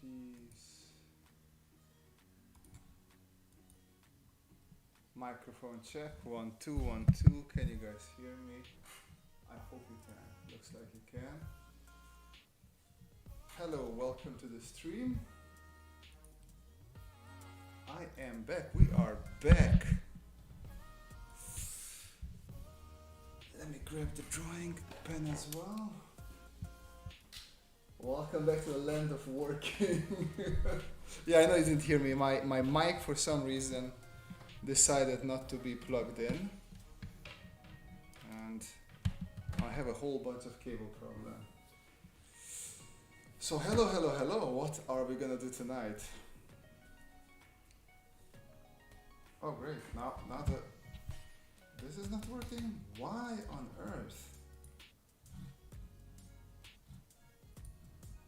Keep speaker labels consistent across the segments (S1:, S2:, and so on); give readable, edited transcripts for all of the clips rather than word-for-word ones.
S1: Jeez. Microphone check, 1 2 1 2. Can you guys hear me? I hope you can. Looks like you can. Hello, welcome to the stream. I am back. We are back. Let me grab the drawing pen as well. Welcome back to the land of working. Yeah, I know you didn't hear me. My mic for some reason decided not to be plugged in. And I have a whole bunch of cable problem. So hello. What are we gonna do tonight? Oh great, now this is not working? Why on earth?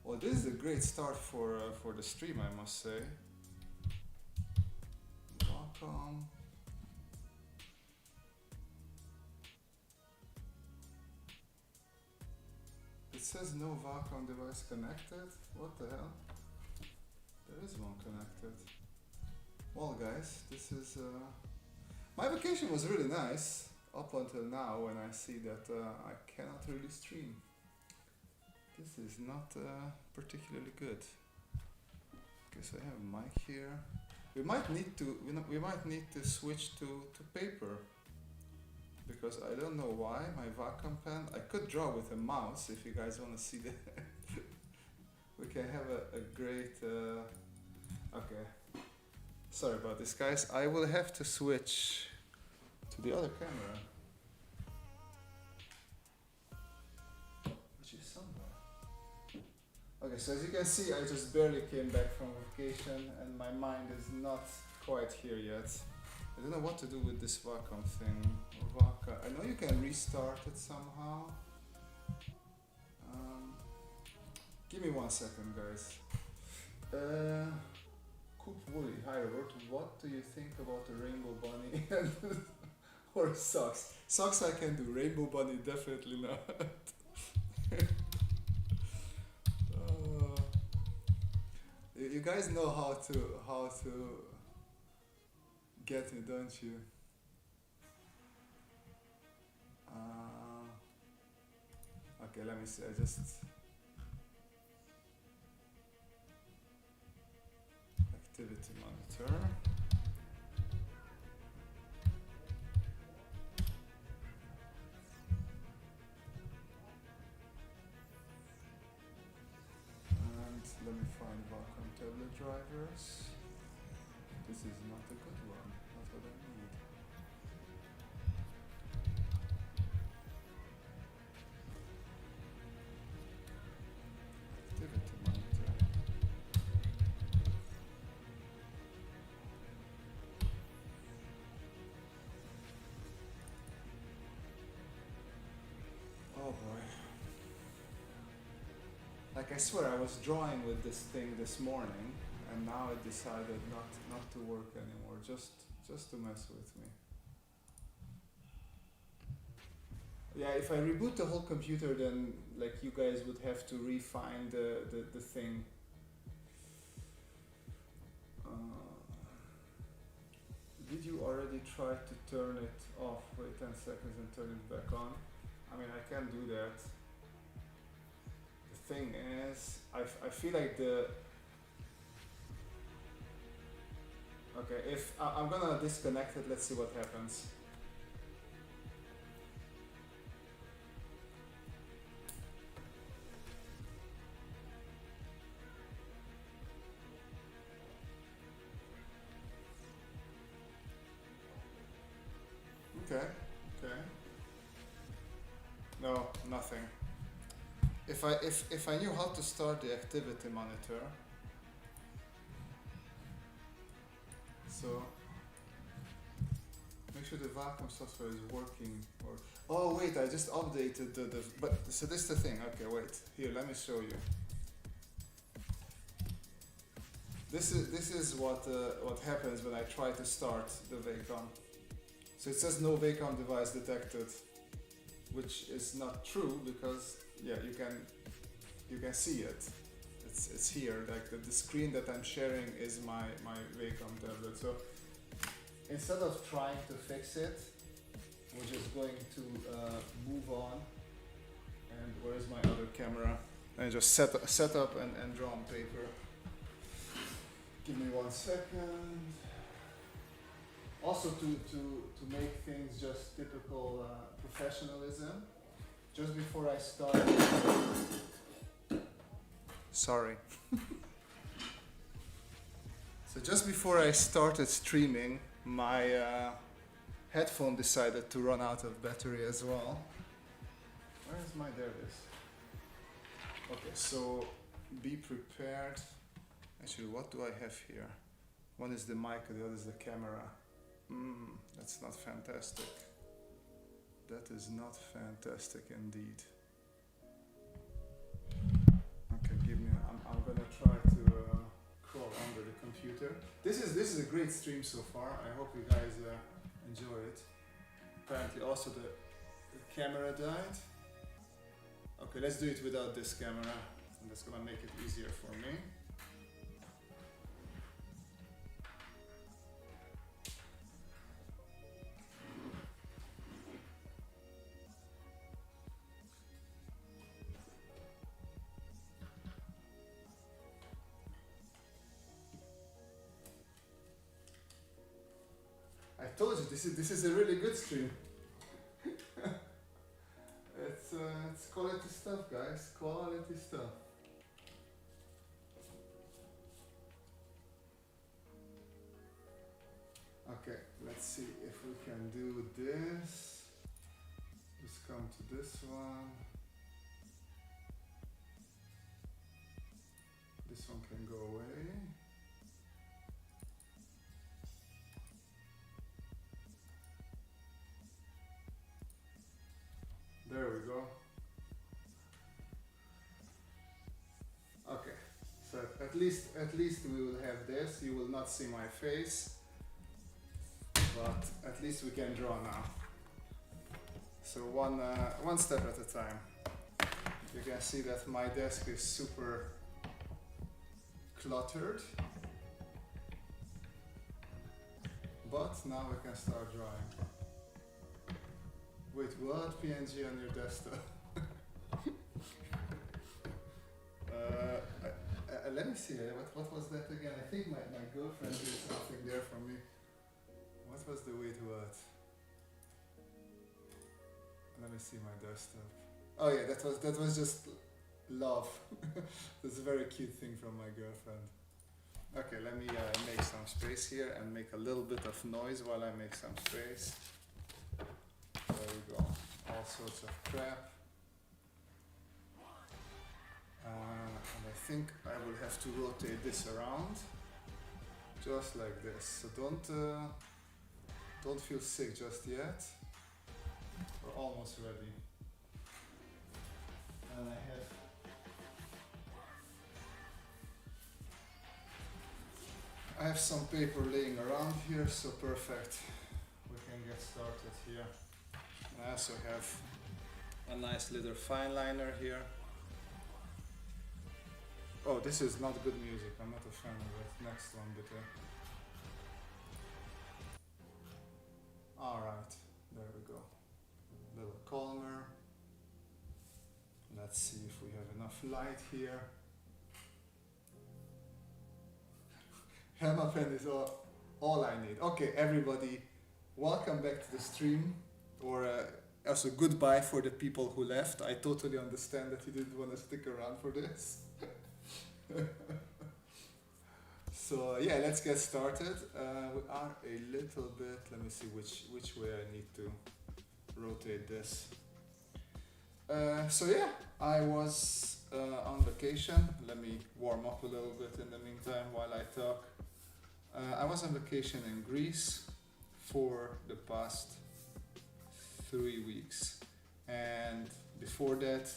S1: Well, this is a great start for the stream, I must say. Wacom. It says no Wacom device connected. What the hell? There is one connected. Well, guys, this is my vacation was really nice up until now when I see that I cannot really stream. This is not particularly good. Okay, so I have a mic here. We might need to switch to paper because I don't know why my Wacom pen. I could draw with a mouse if you guys want to see that. We can have a great. Okay, sorry about this, guys. I will have to switch to the other camera. Okay, so as you can see, I just barely came back from vacation and my mind is not quite here yet. I don't know what to do with this Wacom thing. I know you can restart it somehow. Give me 1 second, guys. Coop Woolly, hi Robert, what do you think about the Rainbow Bunny or socks? Socks I can do, Rainbow Bunny definitely not. You guys know how to get me, don't you? Okay, let me see. I just activity monitor. Let me find Wacom tablet drivers. This is not a good one, not what I need. Activity monitor. Oh boy. Like I swear, I was drawing with this thing this morning, and now it decided not to work anymore, just to mess with me. Yeah, if I reboot the whole computer, then like you guys would have to refine the thing. Did you already try to turn it off? Wait 10 seconds and turn it back on. I mean, I can do that. Thing is, I feel like okay, if I'm gonna disconnect it, let's see what happens. Okay. No, nothing. If I knew how to start the activity monitor, so make sure the Wacom software is working. Or oh wait, I just updated but so this is the thing. Okay, wait here. Let me show you. This is what happens when I try to start the Wacom. So it says no Wacom device detected, which is not true because yeah, you can see it. It it's here. Like the screen that I'm sharing is my Wacom tablet. So instead of trying to fix it, we're just going to move on. And where's my other camera? And just set up and draw on paper. Give me 1 second. Also to make things just typical professionalism. Just before I start. Sorry. So just before I started streaming, my headphone decided to run out of battery as well. Where is my, there it is. Okay, so be prepared. Actually, what do I have here? One is the mic, the other is the camera. That's not fantastic. That is not fantastic indeed. Okay, give me. I'm gonna try to crawl under the computer. This is a great stream so far. I hope you guys enjoy it. Apparently, also the camera died. Okay, let's do it without this camera, and that's gonna make it easier for me. I told you this is a really good stream. It's quality stuff, guys. Quality stuff. Okay, let's see if we can do this. Just come to this one. This one can go away. There we go. Okay, so at least we will have this. You will not see my face, but at least we can draw now. So one step at a time. You can see that my desk is super cluttered, but now we can start drawing. Wait, what? PNG on your desktop? Let me see, what was that again? I think my girlfriend did something there for me. What was the wait what? Let me see my desktop. Oh yeah, that was just love. That's a very cute thing from my girlfriend. Okay, let me make some space here and make a little bit of noise while I make some space. There we go. All sorts of crap. And I think I will have to rotate this around, just like this. So don't feel sick just yet. We're almost ready. And I have some paper laying around here, so perfect. We can get started here. I also have a nice little fine liner here. Oh, this is not good music. I'm not a fan of it. Next one, bitte. Alright, there we go. A little calmer. Let's see if we have enough light here. Hammer pen is all I need. Okay, everybody, welcome back to the stream. Or also goodbye for the people who left. I totally understand that you didn't want to stick around for this. So yeah, let's get started. We are a little bit, let me see which way I need to rotate this. So yeah, I was on vacation. Let me warm up a little bit in the meantime while I talk. I was on vacation in Greece for the past 3 weeks, and before that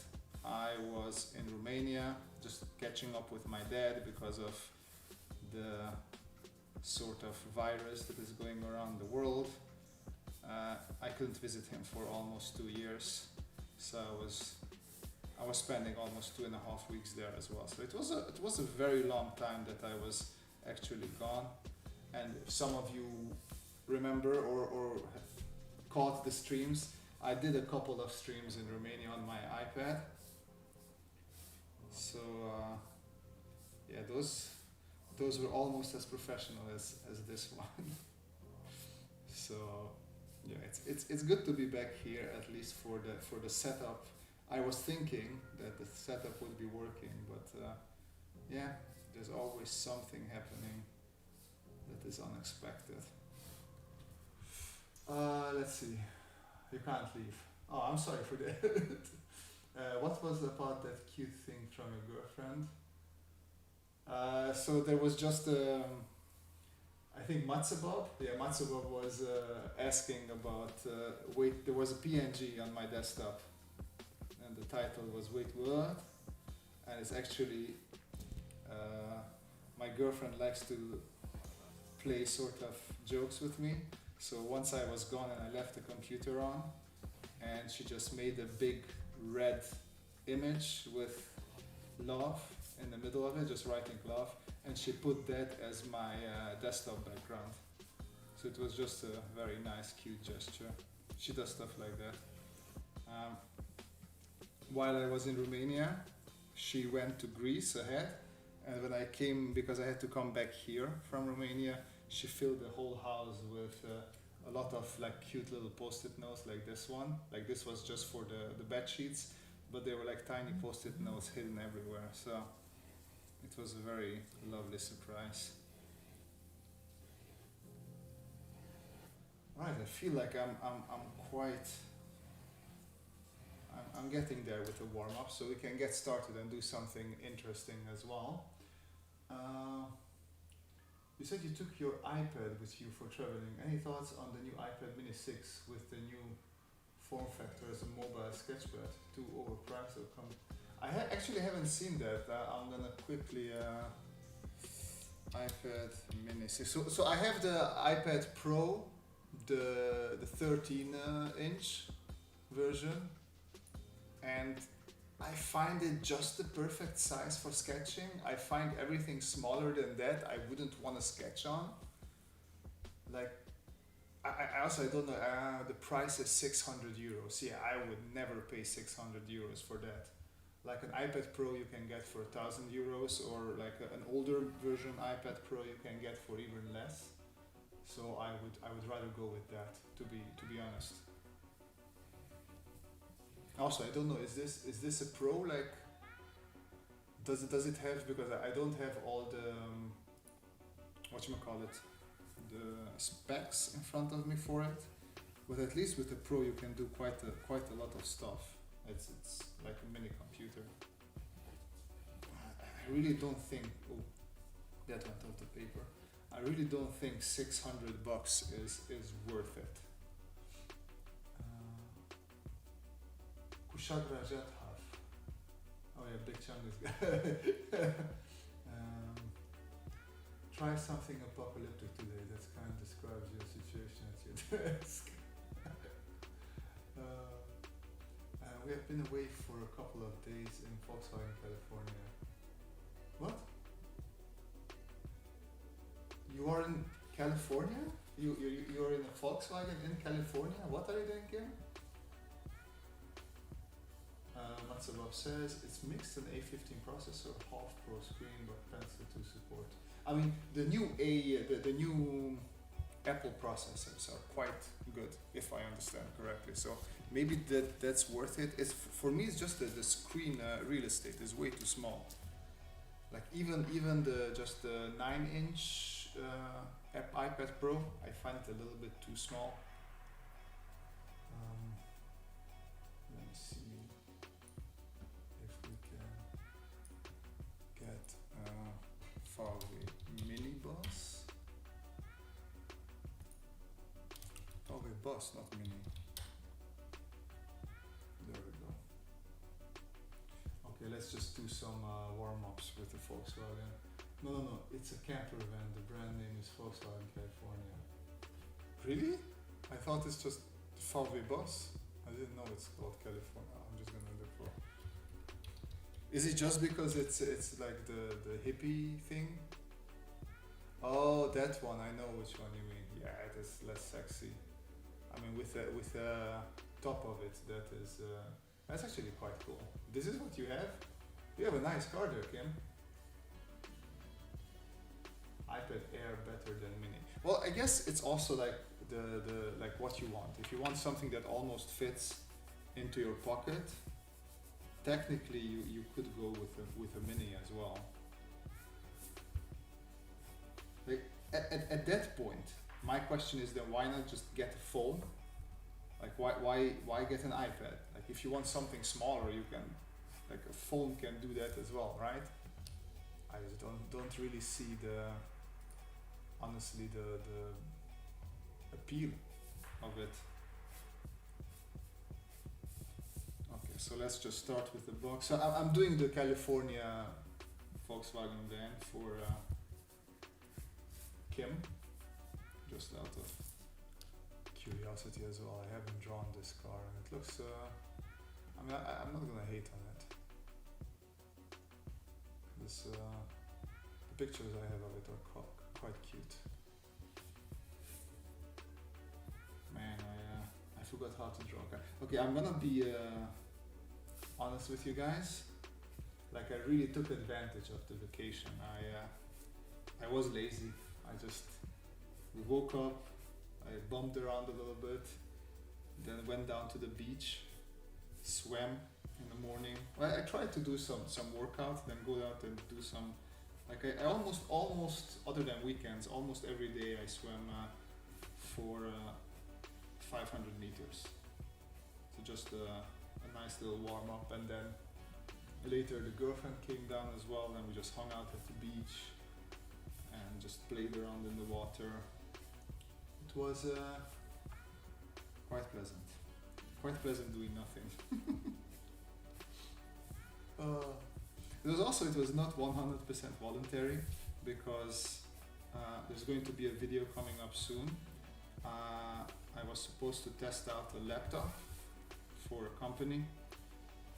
S1: I was in Romania just catching up with my dad because of the sort of virus that is going around the world. I couldn't visit him for almost 2 years, so
S2: I was spending almost 2.5 weeks there as well. So it was a very long time that I was actually gone. And if some of you remember or caught the streams, I did a couple of streams in Romania on my iPad. So yeah, those were almost as professional as this one. So yeah, it's good to be back here, at least for the setup. I was thinking that the setup would be working, but yeah, there's always something happening that is unexpected. Let's see. You can't leave. Oh, I'm sorry for that. What was about that cute thing from your girlfriend? So there was just I think Matsubob. Yeah, Matsubob was asking about. Wait, there was a PNG on my desktop, and the title was "Wait, what?" And it's actually my girlfriend likes to play sort of jokes with me. So once I was gone and I left the computer on, and she just made a big red image with love in the middle of it, just writing love, and she put that as my desktop background. So it was just a very nice, cute gesture. She does stuff like that. While I was in Romania, she went to Greece ahead, and when I came, because I had to come back here from Romania, she filled the whole house with a lot of like cute little post-it notes like this one. Like this was just for the bed sheets, but they were like tiny post-it notes hidden everywhere. So it was a very lovely surprise. Right, I feel like I'm getting there with the warm-up, so we can get started and do something interesting as well. You said you took your iPad with you for traveling. Any thoughts on the new iPad Mini 6 with the new form factor as a mobile sketchpad? Too overpriced or I actually haven't seen that. I'm gonna quickly iPad Mini 6. So I have the iPad Pro, the 13-inch version, and I find it just the perfect size for sketching. I find everything smaller than that I wouldn't want to sketch on. Like, I also don't know, the price is 600 euros. Yeah, I would never pay 600 euros for that. Like an iPad Pro you can get for 1,000 euros, or like an older version iPad Pro you can get for even less. So I would rather go with that, to be honest. Also, I don't know, is this a Pro? Like, does it have, because I don't have all the the specs in front of me for it, but at least with the Pro you can do quite a lot of stuff. It's like a mini computer. I really don't think, oh, that went off the paper. I really don't think 600 bucks is worth it. Kushagra Jethav. Oh yeah, Big Chang is good. Try something apocalyptic today. That kind of describes your situation at your desk. We have been away for a couple of days in Volkswagen, California. What? You are in California? You're in a Volkswagen in California? What are you doing here? Matsubob says it's mixed an A15 processor, half pro screen, but pencil to support. I mean, the new Apple processors are quite good, if I understand correctly. So maybe that's worth it. It's, for me, it's just the screen real estate is way too small. Like even the 9-inch iPad Pro, I find it a little bit too small. Let me see if we can get VW Mini Bus. VW Bus, not Mini. There we go. Okay, let's just do some warm-ups with the Volkswagen. No, it's a camper van. The brand name is Volkswagen California. Really? I thought it's just VW Bus. I didn't know it's called California. I'm just gonna look for Is it just because it's like the hippie thing? Oh, that one. I know which one you mean. Yeah, it is less sexy. I mean, with the top of it, that's actually quite cool. This is what you have. You have a nice car there, Kim. iPad Air better than Mini. Well, I guess it's also like the like what you want. If you want something that almost fits into your pocket, technically you could go with a Mini as well. Like at that point, my question is then why not just get a phone? Like why get an iPad? Like if you want something smaller, you can, like a phone can do that as well, right? I just don't really see honestly the appeal of it. Okay, so let's just start with the box. So I'm doing the California Volkswagen van for Kim, just out of curiosity as well. I haven't drawn this car and it looks, I mean, I'm not gonna hate on it. The pictures I have of it are quite cute. Man, I forgot how to draw. Okay, I'm gonna be honest with you guys. Like I really took advantage of the vacation. I was lazy. We woke up, I bumped around a little bit, then went down to the beach, swam in the morning. Well, I tried to do some workout, then go out and do some, like I almost, other than weekends, almost every day I swam for 500 meters. So just a nice little warm up, and then later the girlfriend came down as well, and we just hung out at the beach and just played around in the water. It was quite pleasant doing nothing. It was not 100% voluntary, because there's going to be a video coming up soon. I was supposed to test out a laptop for a company,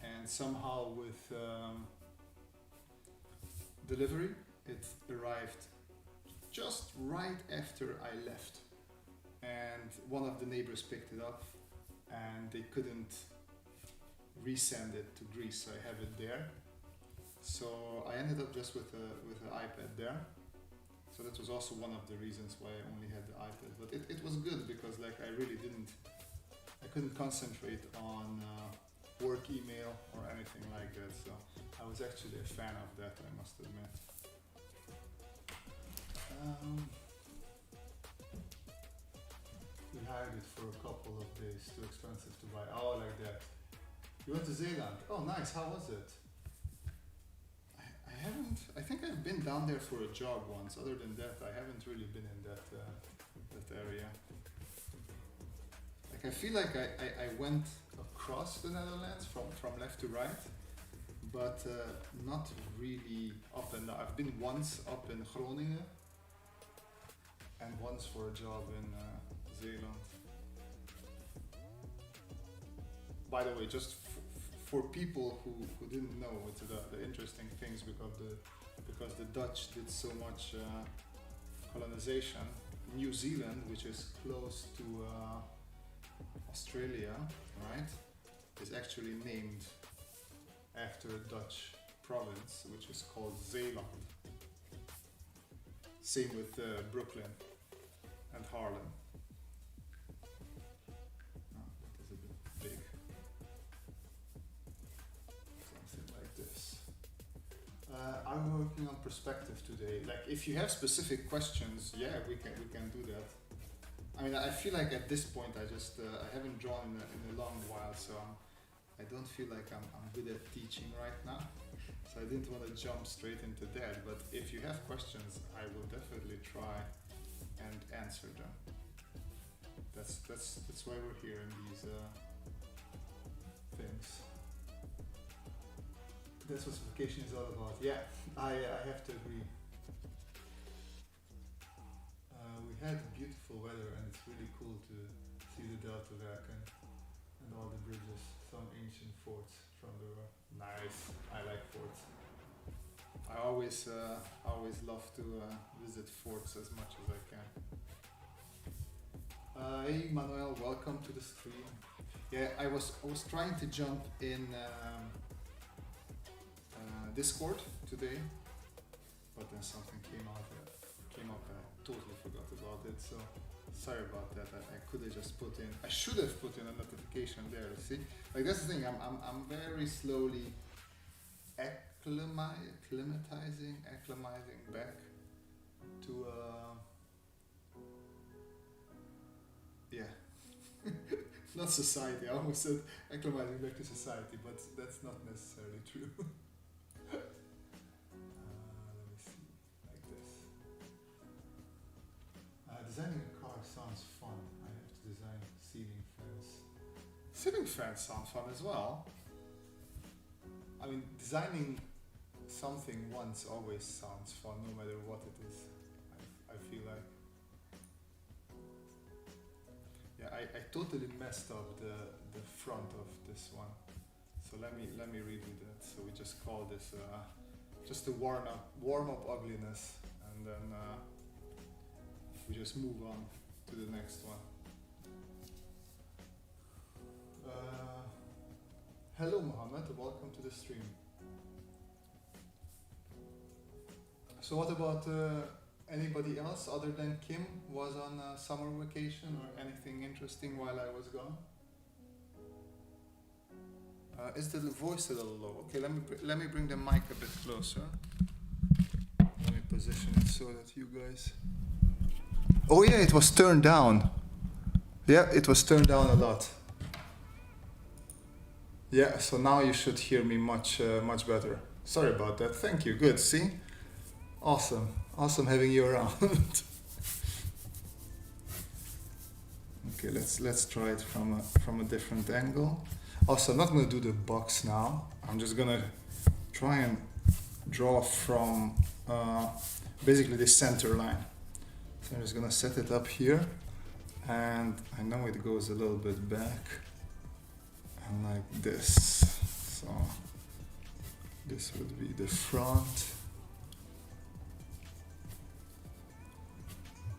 S2: and somehow with delivery it arrived just right after I left, and one of the neighbors picked it up and they couldn't resend it to Greece, so I have it there. So I ended up just with an iPad there. So that was also one of the reasons why I only had the iPad, but it was good because like I couldn't concentrate on work email or anything like that, so I was actually a fan of that, I must admit. We hired it for a couple of days, too expensive to buy. Oh, like that. You went to Zeeland. Oh, nice. How was it? I think I've been down there for a job once. Other than that, I haven't really been in that area. Like I feel like I went across the Netherlands from left to right, but not really up and down. I've been once up in Groningen and once for a job in Zeeland. By the way, just for people who didn't know, it's the interesting things because the Dutch did so much colonization. New Zealand, which is close to Australia, right, is actually named after a Dutch province, which is called Zeeland. Same with Brooklyn and Harlem. Oh, that is a bit big. Something like this. I'm working on perspective today. Like, if you have specific questions, yeah, we can do that. I mean, I feel like at this point I haven't drawn in a long while, so I don't feel like I'm good at teaching right now. So I didn't want to jump straight into that. But if you have questions, I will definitely try and answer them. That's why we're here in these things. That's what vacation is all about. Yeah, I have to agree. We had beautiful weather and it's really cool to see the Delta Werken. and all the bridges, some ancient forts from the world. Nice, I like forts. I always love to visit forts as much as I can. Hey Manuel, welcome to the stream. Yeah, I was trying to jump in Discord today, but then something came up and I totally forgot about it. So sorry about that. I could have just put in. I should have put in a notification there. See, like that's the thing. I'm very slowly acclimatizing back to yeah. Not society. I almost said acclimatizing back to society, but that's not necessarily true. Let me see, like this. Designing a car sounds fun. I have to design ceiling fans. Ceiling fans sound fun as well. I mean, designing something once always sounds fun, no matter what it is. I feel like. Yeah, I totally messed up the front of this one. So let me redo that. So we just call this just a warm up ugliness, and then we just move on to the next one. Hello Mohammed, welcome to the stream. So what about anybody else other than Kim was on summer vacation or anything interesting while I was gone? Is the voice a little low? Okay, let me bring the mic a bit closer. Let me position it so that you guys. Oh yeah, it was turned down. Yeah, it was turned down a lot. Yeah, so now you should hear me much better. Sorry about that. Thank you. Good. See, awesome having you around. Okay, let's try it from a different angle. Also, I'm not gonna do the box now. I'm just gonna try and draw from basically the center line. So I'm just gonna set it up here, and I know it goes a little bit back, and like this. So this would be the front.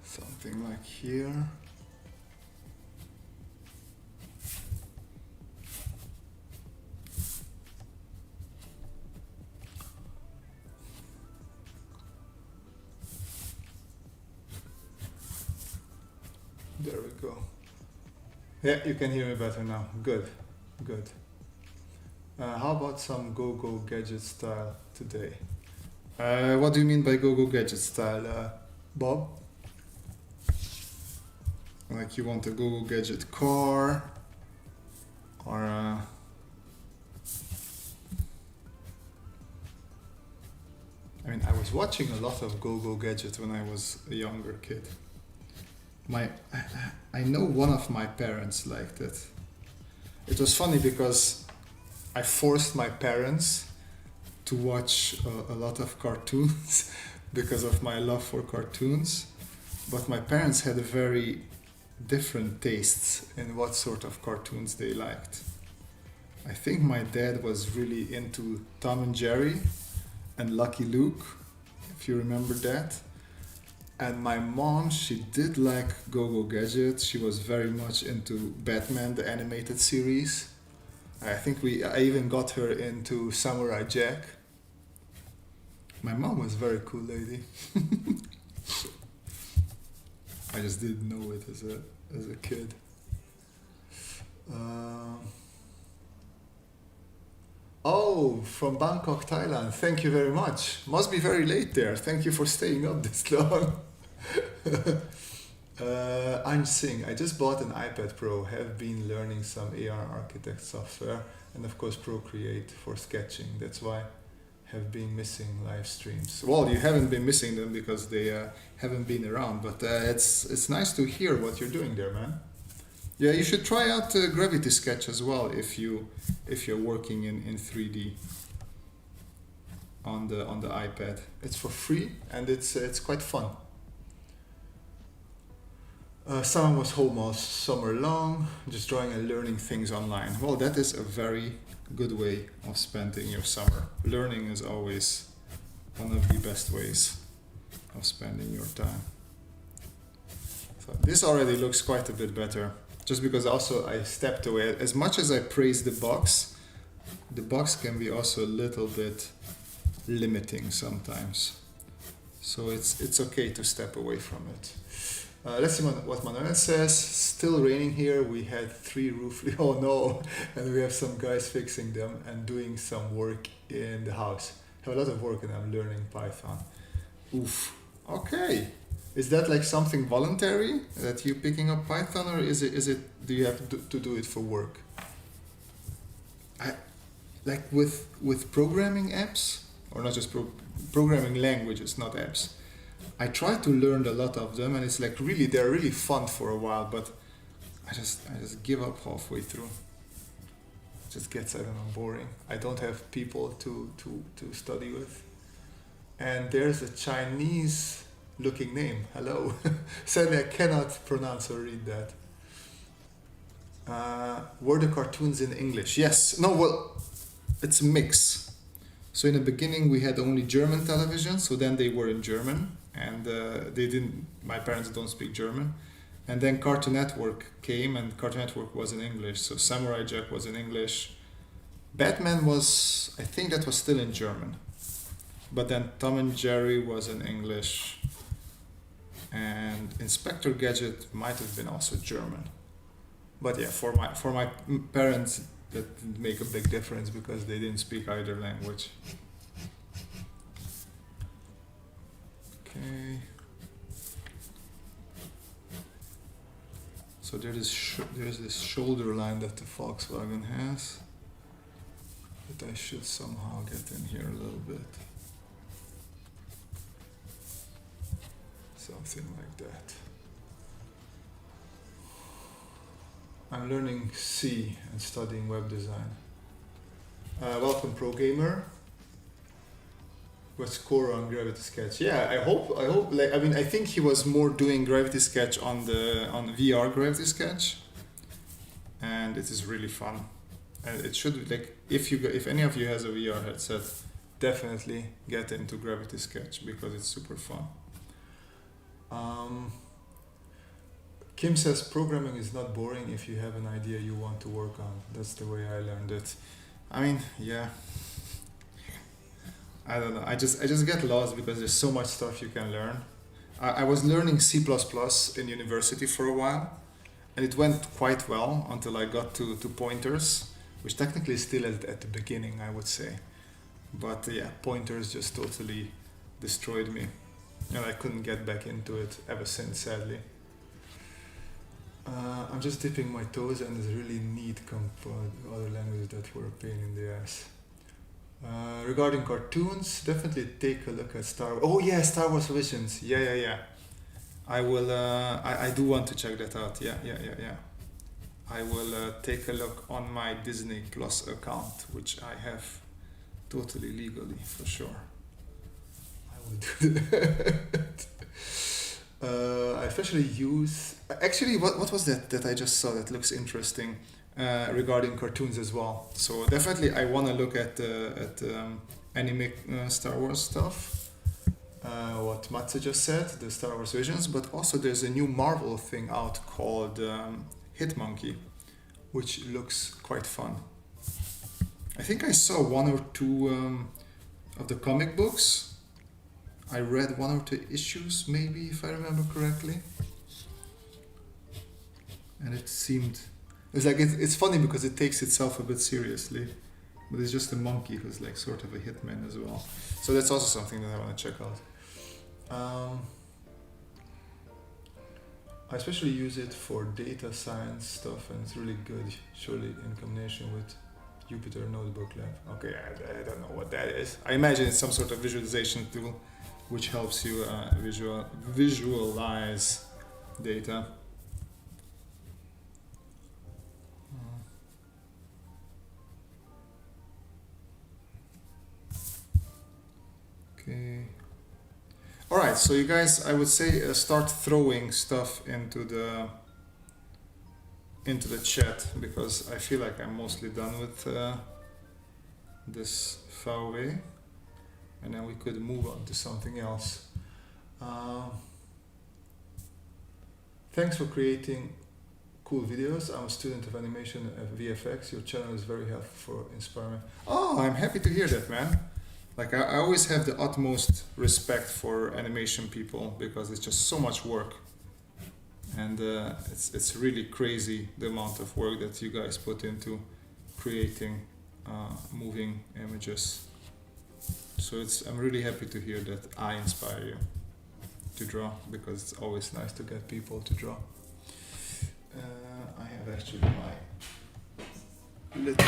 S2: Something like here. There we go. Yeah, you can hear me better now. Good. How about some go-go gadget style today? What do you mean by go-go gadget style, Bob? Like you want a go-go gadget car, or I mean, I was watching a lot of go-go gadget when I was a younger kid. I know one of my parents liked it. It was funny because I forced my parents to watch a lot of cartoons because of my love for cartoons, but my parents had a very different tastes in what sort of cartoons they liked. I think my dad was really into Tom and Jerry and Lucky Luke, if you remember that. And my mom, she did like Go-Go Gadget. She was very much into Batman, the animated series. I think I even got her into Samurai Jack. My mom was a very cool lady. I just didn't know it as a kid. Oh, from Bangkok, Thailand. Thank you very much. Must be very late there. Thank you for staying up this long. I'm Singh. I just bought an iPad Pro. Have been learning some AR Architect software and of course Procreate for sketching. That's why I have been missing live streams. Well, you haven't been missing them because they haven't been around. But it's nice to hear what you're doing there, man. Yeah, you should try out Gravity Sketch as well if you're working in 3D on the iPad. It's for free and it's quite fun. Summer was home all summer long, just drawing and learning things online. Well, that is a very good way of spending your summer. Learning is always one of the best ways of spending your time. So this already looks quite a bit better, just because also I stepped away. As much as I praise the box can be also a little bit limiting sometimes. So it's okay to step away from it. Let's see what Manuel says. Still raining here. We had 3 roof leaks. Oh no! And we have some guys fixing them and doing some work in the house. Have a lot of work and I'm learning Python. Oof. Okay. Is that like something voluntary that you picking up Python, or is it do you have to do it for work? Like with programming apps, or not just programming languages, not apps. I try to learn a lot of them, and it's like they're really fun for a while, but I just give up halfway through. It just gets, I don't know, boring. I don't have people to study with. And there's a Chinese looking name. Hello. Sadly, I cannot pronounce or read that. Were the cartoons in English? Yes. No, well, it's a mix. So in the beginning we had only German television, so then they were in German, and my parents don't speak German. And then Cartoon Network came, and Cartoon Network was in English, so Samurai Jack was in English. Batman was, I think that was still in German. But then Tom and Jerry was in English, and Inspector Gadget might have been also German. But yeah, for my parents, that didn't make a big difference because they didn't speak either language. Okay. So there's this shoulder line that the Volkswagen has that I should somehow get in here a little bit. Something like that. I'm learning C and studying web design. Welcome, Pro Gamer. What's core on Gravity Sketch? Yeah, I hope. I think he was more doing Gravity Sketch on VR Gravity Sketch, and it is really fun. And it should if any of you has a VR headset, definitely get into Gravity Sketch because it's super fun. Kim says programming is not boring if you have an idea you want to work on. That's the way I learned it. I mean, yeah. I don't know. I just get lost because there's so much stuff you can learn. I was learning C++ in university for a while, and it went quite well until I got to pointers, which technically is still at the beginning, I would say. But yeah, pointers just totally destroyed me, and I couldn't get back into it ever since, sadly. I'm just dipping my toes, and it's really neat compared to other languages that were a pain in the ass. Regarding cartoons, definitely take a look at Star Wars. Oh yeah, Star Wars Visions. Yeah. I will. I do want to check that out. Yeah. I will take a look on my Disney Plus account, which I have totally legally for sure. I will do that. I especially use. Actually, what was that I just saw that looks interesting? Regarding cartoons as well. So definitely I want to look at anime Star Wars stuff. What Matze just said, the Star Wars Visions, but also there's a new Marvel thing out called Hitmonkey, which looks quite fun. I think I saw 1 or 2 of the comic books. I read 1 or 2 issues, maybe, if I remember correctly. And it seemed... It's funny because it takes itself a bit seriously, but it's just a monkey who's like sort of a hitman as well. So that's also something that I want to check out. I especially use it for data science stuff, and it's really good, surely in combination with Jupyter Notebook Lab. Okay, I don't know what that is. I imagine it's some sort of visualization tool which helps you visualize data. Okay. All right, so you guys, I would say start throwing stuff into the chat, because I feel like I'm mostly done with this VW, and then we could move on to something else. Thanks for creating cool videos. I'm a student of animation at VFX. Your channel is very helpful for inspiring. Oh, I'm happy to hear that, man. Like I always have the utmost respect for animation people, because it's just so much work, and it's really crazy the amount of work that you guys put into creating moving images. So I'm really happy to hear that I inspire you to draw, because it's always nice to get people to draw. I have actually my little,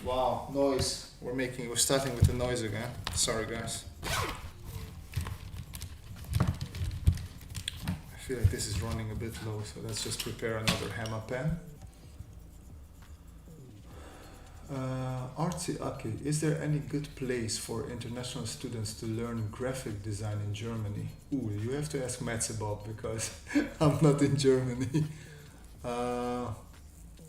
S2: wow, noise. We're starting with the noise again. Sorry guys. I feel like this is running a bit low, so let's just prepare another hammer pen. Okay, is there any good place for international students to learn graphic design in Germany? Ooh, you have to ask Matzebob, because I'm not in Germany.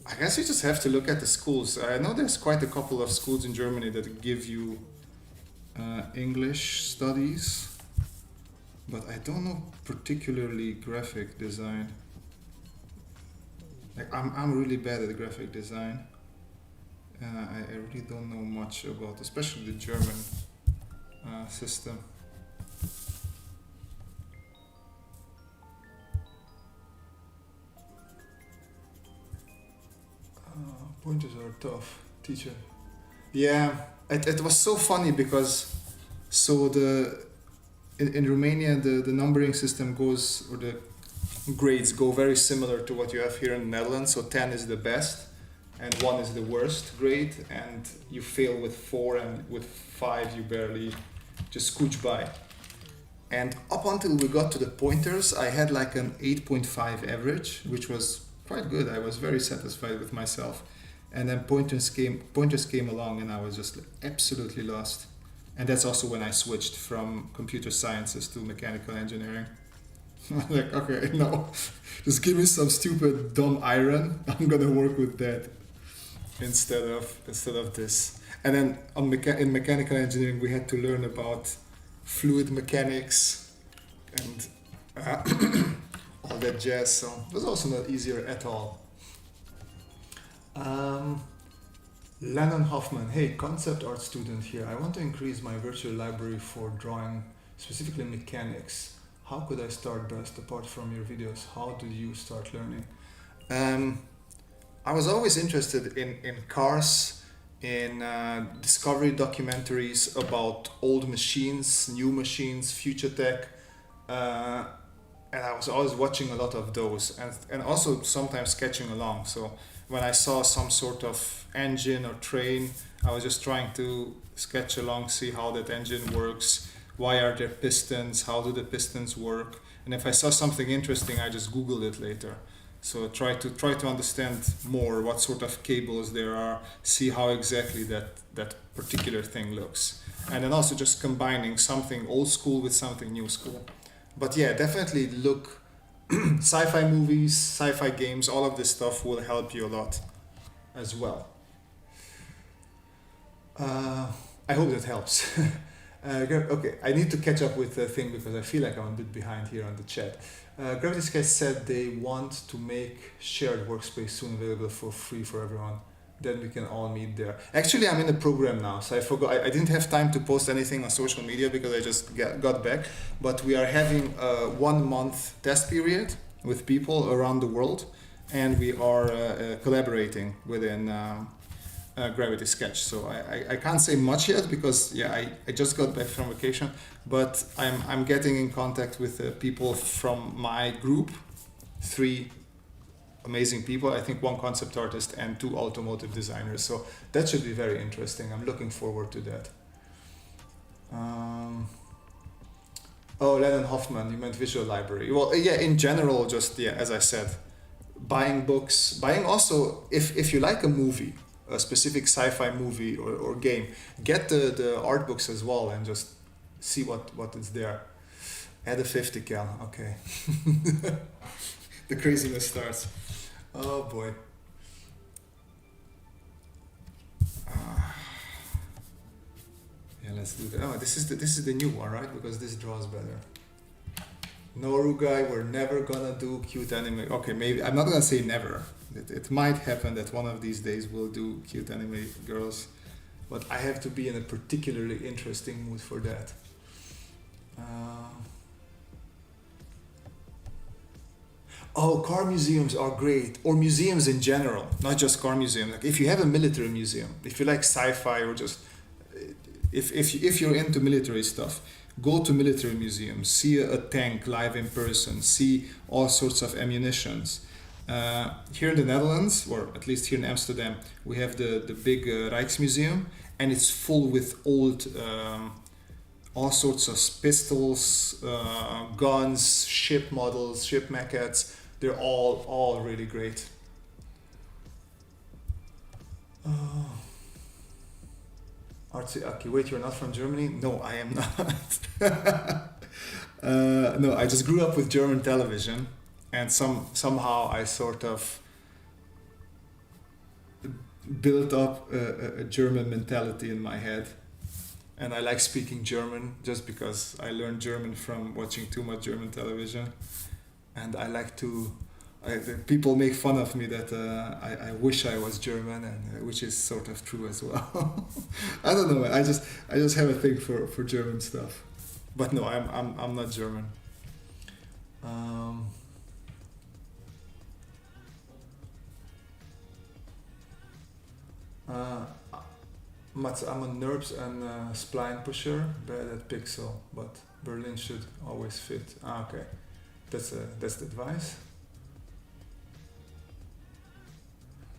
S2: I guess you just have to look at the schools. I know there's quite a couple of schools in Germany that give you English studies, but I don't know particularly graphic design. Like I'm really bad at graphic design. I really don't know much about, especially the German system. Pointers are tough, teacher. Yeah, it was so funny, because so in Romania the numbering system goes, or the grades go very similar to what you have here in the Netherlands. So 10 is the best, and 1 is the worst grade, and you fail with 4, and with 5 you barely just scooch by. And up until we got to the pointers, I had like an 8.5 average, which was quite good. I was very satisfied with myself. And then pointers came along, and I was just like absolutely lost. And that's also when I switched from computer sciences to mechanical engineering. Like, okay, no, just give me some stupid dumb iron. I'm gonna work with that instead of this. And then in mechanical engineering, we had to learn about fluid mechanics and all that jazz. So it was also not easier at all. Lennon Hoffman, hey, concept art student here. I want to increase my virtual library for drawing, specifically mechanics. How could I start best apart from your videos? How did you start learning? I was always interested in cars, in discovery documentaries about old machines, new machines, future tech. And I was always watching a lot of those, and also sometimes sketching along. So when I saw some sort of engine or train, I was just trying to sketch along, see how that engine works, why are there pistons, how do the pistons work, and if I saw something interesting, I just Googled it later. So try to understand more what sort of cables there are, see how exactly that particular thing looks, and then also just combining something old school with something new school. But yeah, definitely look. Sci-fi movies, sci-fi games, all of this stuff will help you a lot as well. I hope that helps. Okay, I need to catch up with the thing, because I feel like I'm a bit behind here on the chat. Gravity Sketch said they want to make shared workspace soon available for free for everyone. Then we can all meet there. Actually, I'm in the program now, so I forgot. I didn't have time to post anything on social media because I just got back. But we are having a 1 month test period with people around the world, and we are collaborating within Gravity Sketch. So I can't say much yet, because yeah, I just got back from vacation. But I'm getting in contact with people from my group, 3 amazing people. I think 1 concept artist and 2 automotive designers. So that should be very interesting. I'm looking forward to that. Oh, Lennon Hoffman, you meant visual library. Well, yeah, in general, just, yeah, as I said, buying books, buying also, if you like a movie, a specific sci-fi movie or game, get the art books as well, and just see what is there. Add a 50 cal, okay. The craziness starts. Oh boy. Yeah, let's do that. Oh, this is the new one, right? Because this draws better. No, Rugai, we're never gonna do cute anime. Okay, maybe I'm not gonna say never. It might happen that one of these days we'll do cute anime girls, but I have to be in a particularly interesting mood for that. Oh, car museums are great, or museums in general, not just car museums. Like if you have a military museum, if you like sci-fi or just if you're into military stuff, go to military museums, see a tank live in person, see all sorts of ammunitions. Here in the Netherlands, or at least here in Amsterdam, we have the big Rijksmuseum, and it's full with old all sorts of pistols, guns, ship models, ship maquettes. They're all really great. Okay, wait, you're not from Germany? No, I am not. No, I just grew up with German television, and somehow I sort of built up a German mentality in my head. And I like speaking German just because I learned German from watching too much German television. And I like to... people make fun of me that I wish I was German, and which is sort of true as well. I don't know. I just have a thing for German stuff. But no, I'm not German. Mats, I'm a NURBS and spline pusher, bad at pixel, but Berlin should always fit. Okay, that's the advice.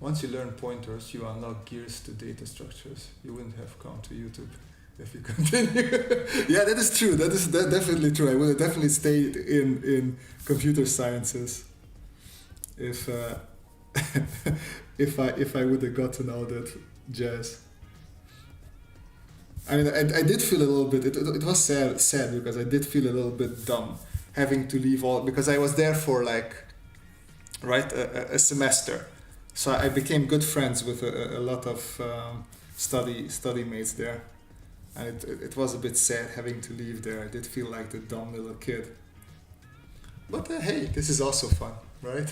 S2: Once you learn pointers, you unlock gears to data structures. You wouldn't have come to YouTube if you continue. Yeah, that is true. That's definitely true. I would have definitely stayed in computer sciences if if I would have gotten all that jazz. I mean, I did feel a little bit. It was sad because I did feel a little bit dumb having to leave all, because I was there for like, right, a semester. So I became good friends with a lot of study mates there, and it was a bit sad having to leave there. I did feel like the dumb little kid. But hey, this is also fun, right?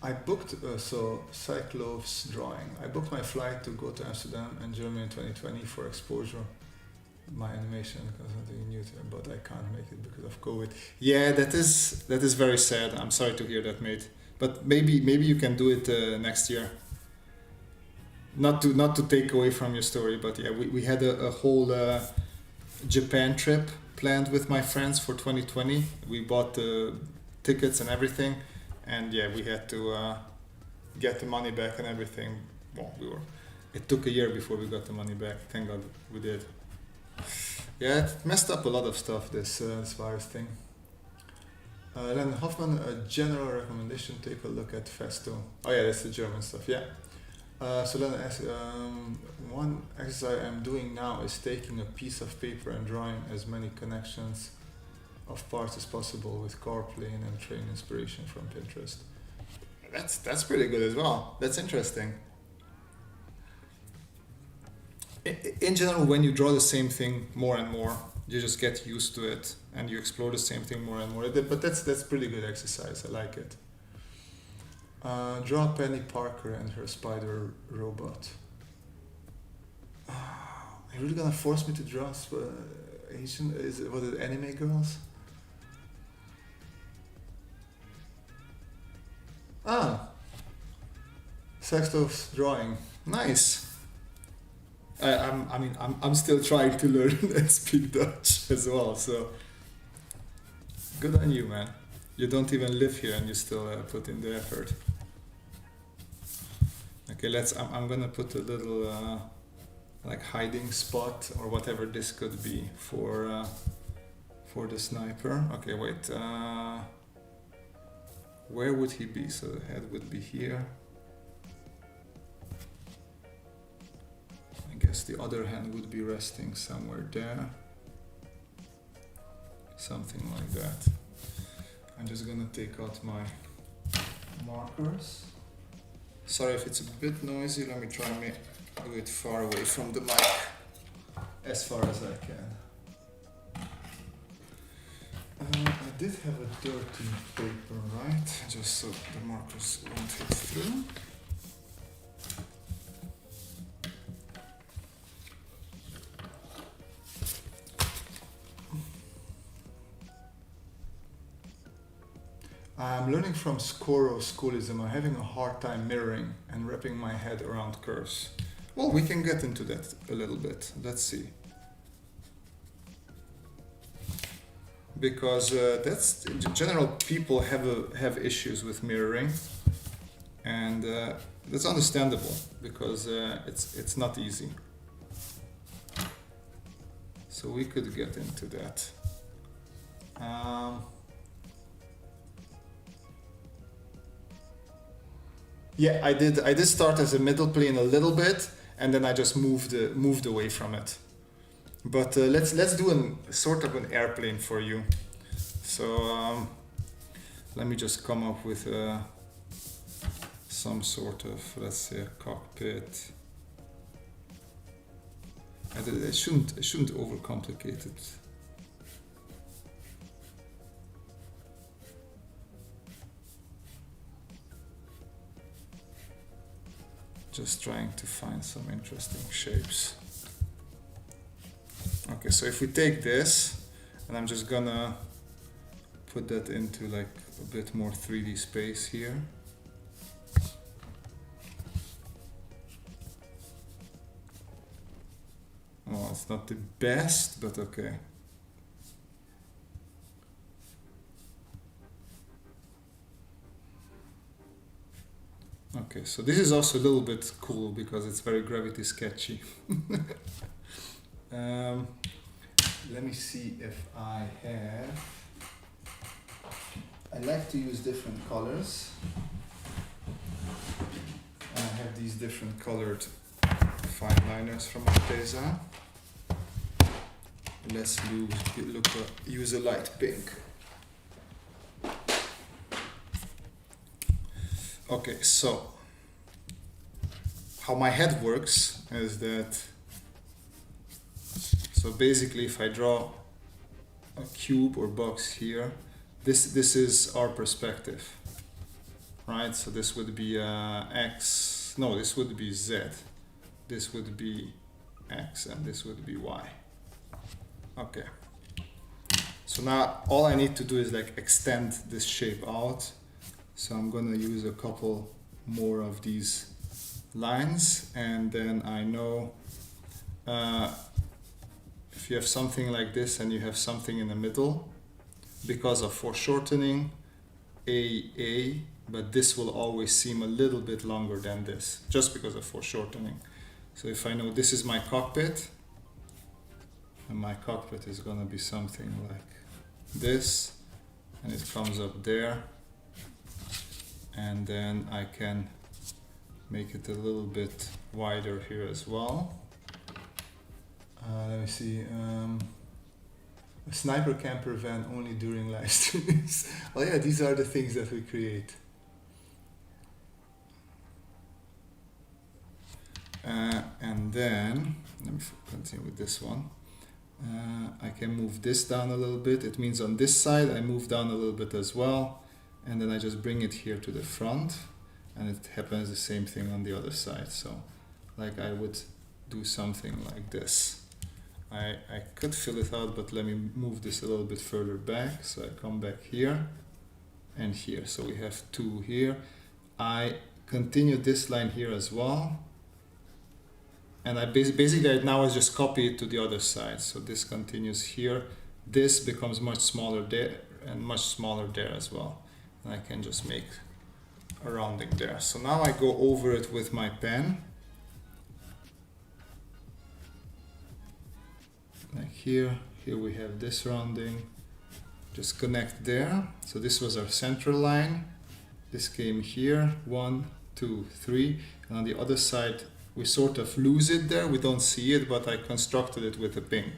S2: I booked Cyclops drawing. I booked my flight to go to Amsterdam and Germany in 2020 for exposure. My animation because of the new term, but I can't make it because of COVID. Yeah, that is very sad. I'm sorry to hear that, mate. But maybe you can do it next year. Not to take away from your story, but yeah, we had a whole Japan trip planned with my friends for 2020. We bought the tickets and everything, and yeah, we had to get the money back and everything. Well, it took a year before we got the money back. Thank God we did. Yeah, it messed up a lot of stuff, this virus thing. Then Hoffman, a general recommendation, take a look at Festo. Oh yeah, that's the German stuff, yeah. So then one exercise I'm doing now is taking a piece of paper and drawing as many connections of parts as possible with car plane and train inspiration from Pinterest. That's pretty good as well. That's interesting. In general, when you draw the same thing more and more, you just get used to it and you explore the same thing more and more. But that's pretty good exercise. I like it. Draw Penny Parker and her spider robot. Are you really gonna force me to draw Asian? Was it anime girls? Sexto's drawing. Nice. I'm still trying to learn and speak Dutch as well, so good on you, man. You don't even live here and you still put in the effort. Okay, I'm gonna put a little like hiding spot or whatever this could be for the sniper. Okay, wait. Where would he be? So the head would be here. guess the other hand would be resting somewhere there. Something like that. I'm just gonna take out my markers. Sorry if it's a bit noisy, let me try and do it far away from the mic as far as I can. I did have a dirty paper, right? Just so the markers won't hit through. I'm learning from schoolism. I'm having a hard time mirroring and wrapping my head around curves. Well, we can get into that a little bit. Let's see. Because that's in general, people have issues with mirroring, and that's understandable because it's not easy. So we could get into that. Yeah, I did start as a middle plane a little bit, and then I just moved away from it. But let's do a sort of an airplane for you. So let me just come up with some sort of, let's say, a cockpit. I shouldn't overcomplicate it. Just trying to find some interesting shapes. Okay, so if we take this, and I'm just gonna put that into like a bit more 3D space here. Oh, it's not the best, but okay. Okay, so this is also a little bit cool because it's very gravity sketchy. Let me see if I have. I like to use different colors. I have these different colored fine liners from Arteza. Let's use a light pink. Okay, so how my head works is that, so basically if I draw a cube or box here, this is our perspective, right? So this would be X, no, this would be Z, this would be X, and this would be Y. Okay, so now all I need to do is like extend this shape out. So I'm gonna use a couple more of these lines, and then I know if you have something like this and you have something in the middle, because of foreshortening, AA, but this will always seem a little bit longer than this, just because of foreshortening. So if I know this is my cockpit, and my cockpit is gonna be something like this, and it comes up there, and then I can make it a little bit wider here as well. Let me see. A sniper camper van only during live streams. Oh yeah, these are the things that we create. And then, let me continue with this one. I can move this down a little bit. It means on this side I move down a little bit as well. And then I just bring it here to the front, and it happens the same thing on the other side. So like I would do something like this. I could fill it out, but let me move this a little bit further back. So I come back here and here. So we have two here. I continue this line here as well. And I basically now I just copy it to the other side. So this continues here. This becomes much smaller there and much smaller there as well. And I can just make a rounding there. So now I go over it with my pen. Like here we have this rounding. Just connect there. So this was our central line. This came here, 1, 2, 3. And on the other side, we sort of lose it there, we don't see it, but I constructed it with a pink.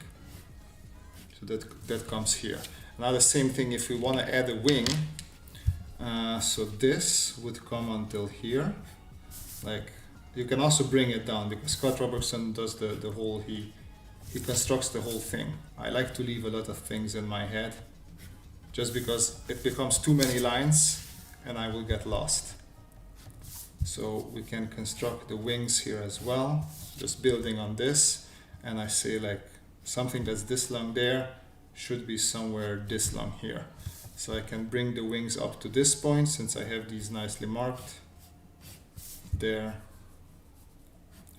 S2: So that comes here. Now the same thing if we want to add a wing, so this would come until here. Like, you can also bring it down because Scott Robertson does the whole, he constructs the whole thing. I like to leave a lot of things in my head just because it becomes too many lines and I will get lost. So we can construct the wings here as well, just building on this, and I say like something that's this long there should be somewhere this long here. So I can bring the wings up to this point since I have these nicely marked. There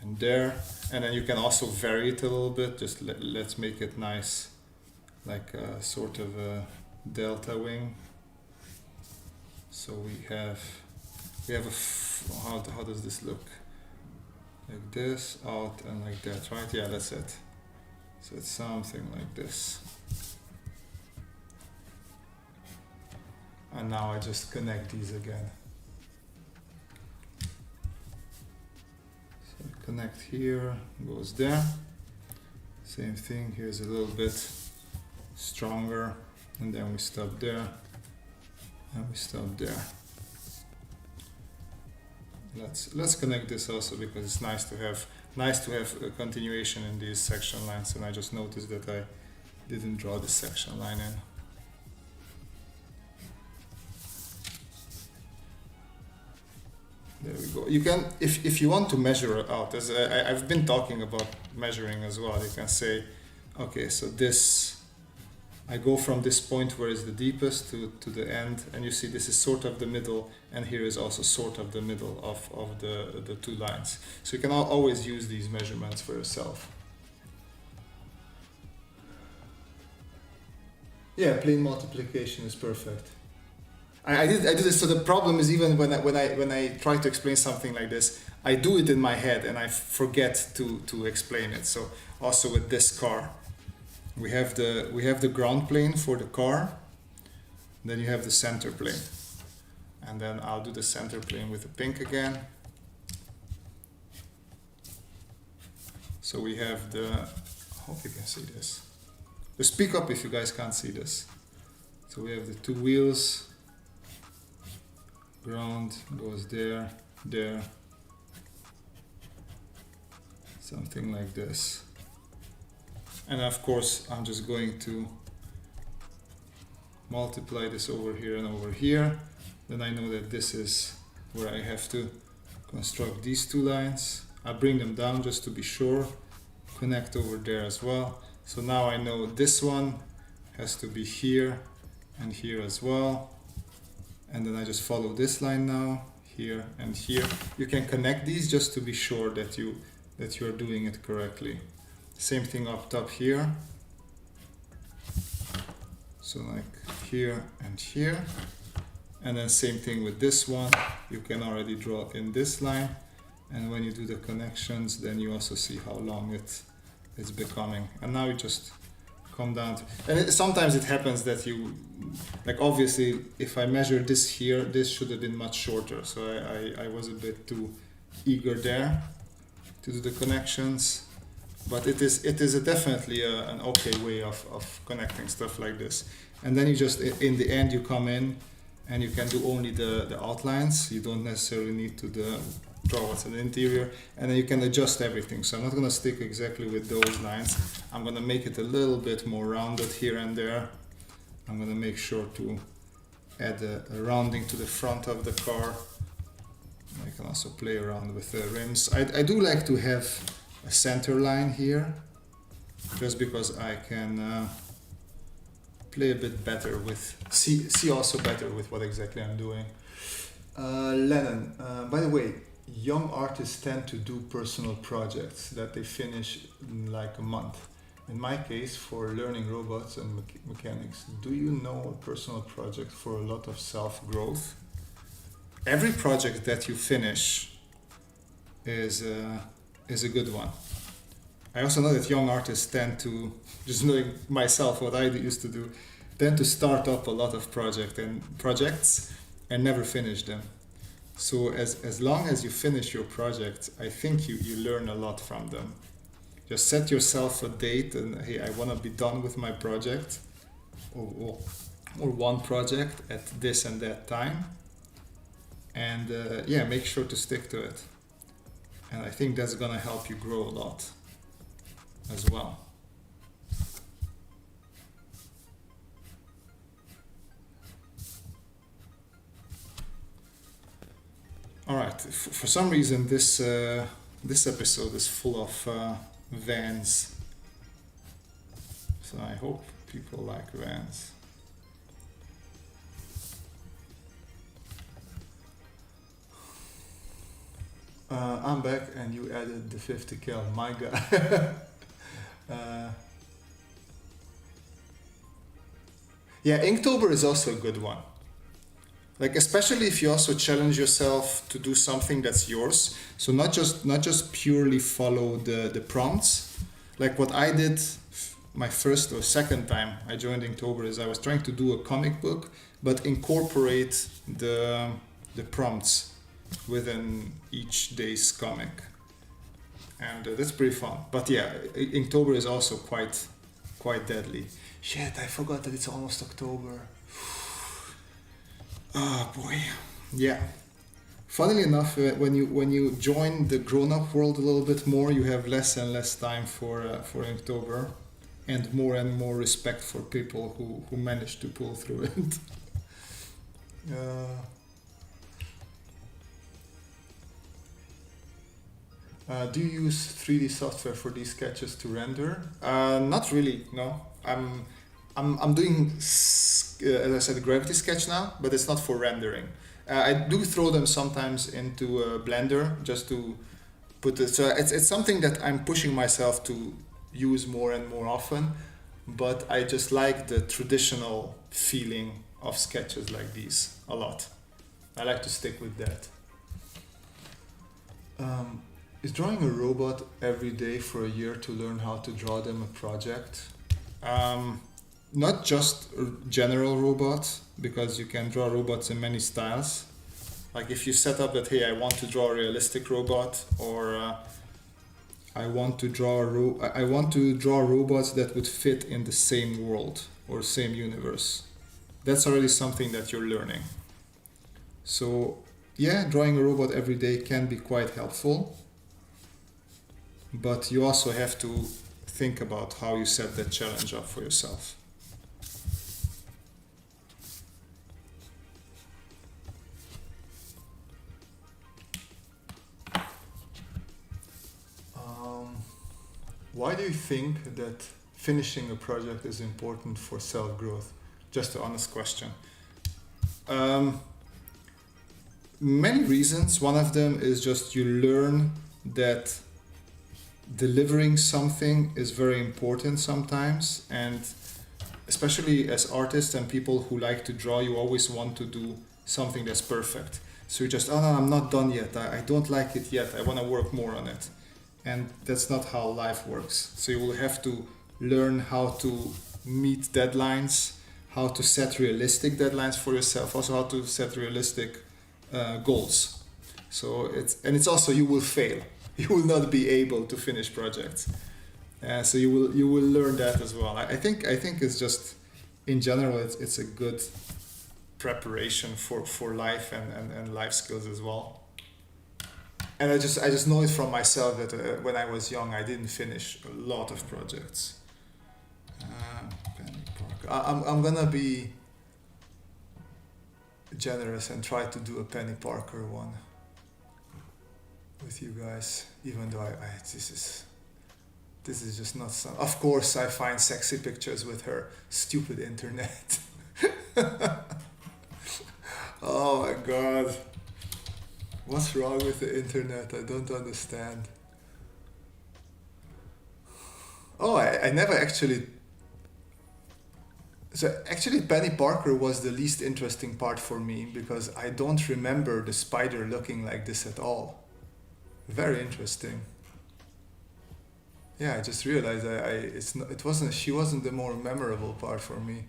S2: and there, and then you can also vary it a little bit. Just let's make it nice, like a sort of a delta wing. So we have how does this look? Like this, out, and like that, right? Yeah, that's it. So it's something like this. And now I just connect these again. So connect here, goes there. Same thing, here's a little bit stronger, and then we stop there, and we stop there. Let's connect this also because it's nice to have a continuation in these section lines, and I just noticed that I didn't draw the section line in. There we go. You can, if you want to measure it out, as I've been talking about measuring as well, you can say, okay, so this, I go from this point where it's the deepest to the end, and you see this is sort of the middle, and here is also sort of the middle of the two lines. So you can always use these measurements for yourself. Yeah, plane multiplication is perfect. I do this. So the problem is even when I try to explain something like this, I do it in my head and I forget to explain it. So also with this car, we have the ground plane for the car, then you have the center plane, and then I'll do the center plane with the pink again. So we have the, I hope you can see this. Just speak up if you guys can't see this. So we have the two wheels. Ground goes there, there, something like this. And of course, I'm just going to multiply this over here and over here. Then I know that this is where I have to construct these two lines. I bring them down just to be sure, connect over there as well. So now I know this one has to be here and here as well. And then I just follow this line now, here and here. You can connect these just to be sure that you are doing it correctly. Same thing up top here. So like here and here. And then same thing with this one. You can already draw in this line. And when you do the connections, then you also see how long it's becoming. And now you just come down to, and sometimes it happens that you, like obviously if I measure this here, this should have been much shorter. So I was a bit too eager there to do the connections. But it is definitely an okay way of connecting stuff like this. And then you just, in the end, you come in and you can do only the outlines. You don't necessarily need to draw what's in the interior. And then you can adjust everything. So I'm not going to stick exactly with those lines. I'm going to make it a little bit more rounded here and there. I'm going to make sure to add a rounding to the front of the car. I can also play around with the rims. I do like to have a center line here, just because I can play a bit better with, see also better with what exactly I'm doing. Lennon, by the way, young artists tend to do personal projects that they finish in like a month. In my case, for learning robots and mechanics, do you know a personal project for a lot of self-growth? Every project that you finish is a good one. I also know that young artists tend to, just knowing myself what I used to do, tend to start up a lot of projects and never finish them.
S1: So as long as you finish your project, I think you learn a lot from them. Just set yourself a date and, hey, I want to be done with my project or one project at this and that time. And yeah, make sure to stick to it. And I think that's gonna help you grow a lot as well. All right, for some reason this episode is full of vans. So I hope people like vans. I'm back and you added the 50 cal, my god. Yeah, Inktober is also a good one. Like, especially if you also challenge yourself to do something that's yours. So not just purely follow the prompts. Like what I did my first or second time I joined Inktober is I was trying to do a comic book, but incorporate the prompts within each day's comic. And that's pretty fun. But yeah, Inktober is also quite deadly. Shit, I forgot that it's almost October. Oh boy, yeah. Funnily enough, when you join the grown-up world a little bit more, you have less and less time for Inktober, and more respect for people who manage to pull through it. Do you use 3D software for these sketches to render? Not really, no. I'm doing, as I said, Gravity Sketch now, but it's not for rendering. I do throw them sometimes into Blender just to put it. So it's something that I'm pushing myself to use more and more often, but I just like the traditional feeling of sketches like these a lot. I like to stick with that. Is drawing a robot every day for a year to learn how to draw them a project? Not just a general robot, because you can draw robots in many styles. Like if you set up that, hey, I want to draw a realistic robot, or I want to draw robots that would fit in the same world or same universe. That's already something that you're learning. So yeah, drawing a robot every day can be quite helpful, but you also have to think about how you set that challenge up for yourself. Why do you think that finishing a project is important for self-growth? Just an honest question. Many reasons. One of them is just you learn that delivering something is very important sometimes, and especially as artists and people who like to draw, you always want to do something that's perfect. So you just, oh no, I'm not done yet, I don't like it yet, I want to work more on it. And that's not how life works. So you will have to learn how to meet deadlines, how to set realistic deadlines for yourself, also how to set realistic goals. So it's also, you will fail. You will not be able to finish projects. So you will learn that as well. I think it's just, in general, it's a good preparation for life and life skills as well. And I just know it from myself that when I was young, I didn't finish a lot of projects. Penny Parker. I'm gonna be generous and try to do a Penny Parker one with you guys, even though this is just not some. Of course, I find sexy pictures with her stupid internet. Oh my god. What's wrong with the internet? I don't understand. Oh, I never actually... So actually Penny Parker was the least interesting part for me, because I don't remember the spider looking like this at all. Very interesting. Yeah, I just realized she wasn't the more memorable part for me.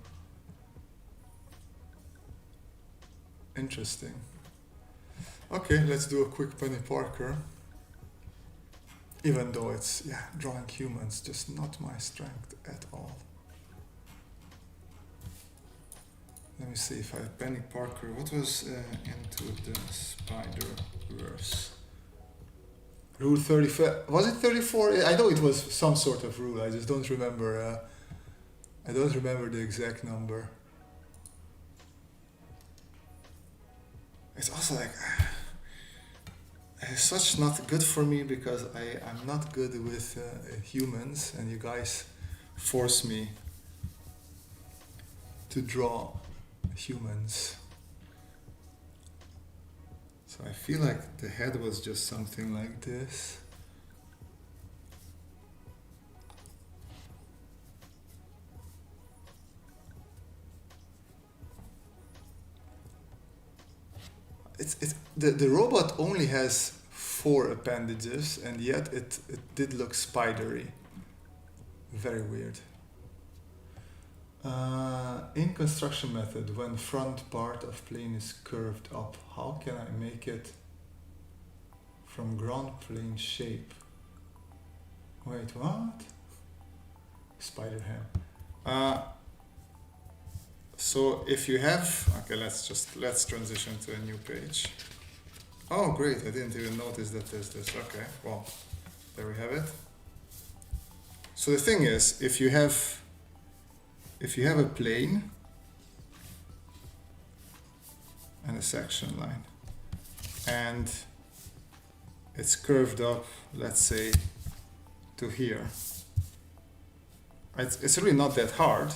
S1: Interesting. Okay, let's do a quick Penny Parker. Even though it's, yeah, drawing humans, just not my strength at all. Let me see if I have Penny Parker. What was Into the Spider-Verse? Rule 34. Was it 34? I know it was some sort of rule. I just don't remember. I don't remember the exact number. It's also like it's such not good for me because I'm not good with humans, and you guys force me to draw humans. So I feel like the head was just something like this. The robot only has 4 appendages, and yet it did look spidery. Very weird. In construction method, when front part of plane is curved up, how can I make it from ground plane shape? Wait, what? Spider ham. So if you have, okay, let's transition to a new page. Oh, great! I didn't even notice that there's this. Okay, well, there we have it. So the thing is, if you have a plane and a section line, and it's curved up, let's say, to here, it's really not that hard,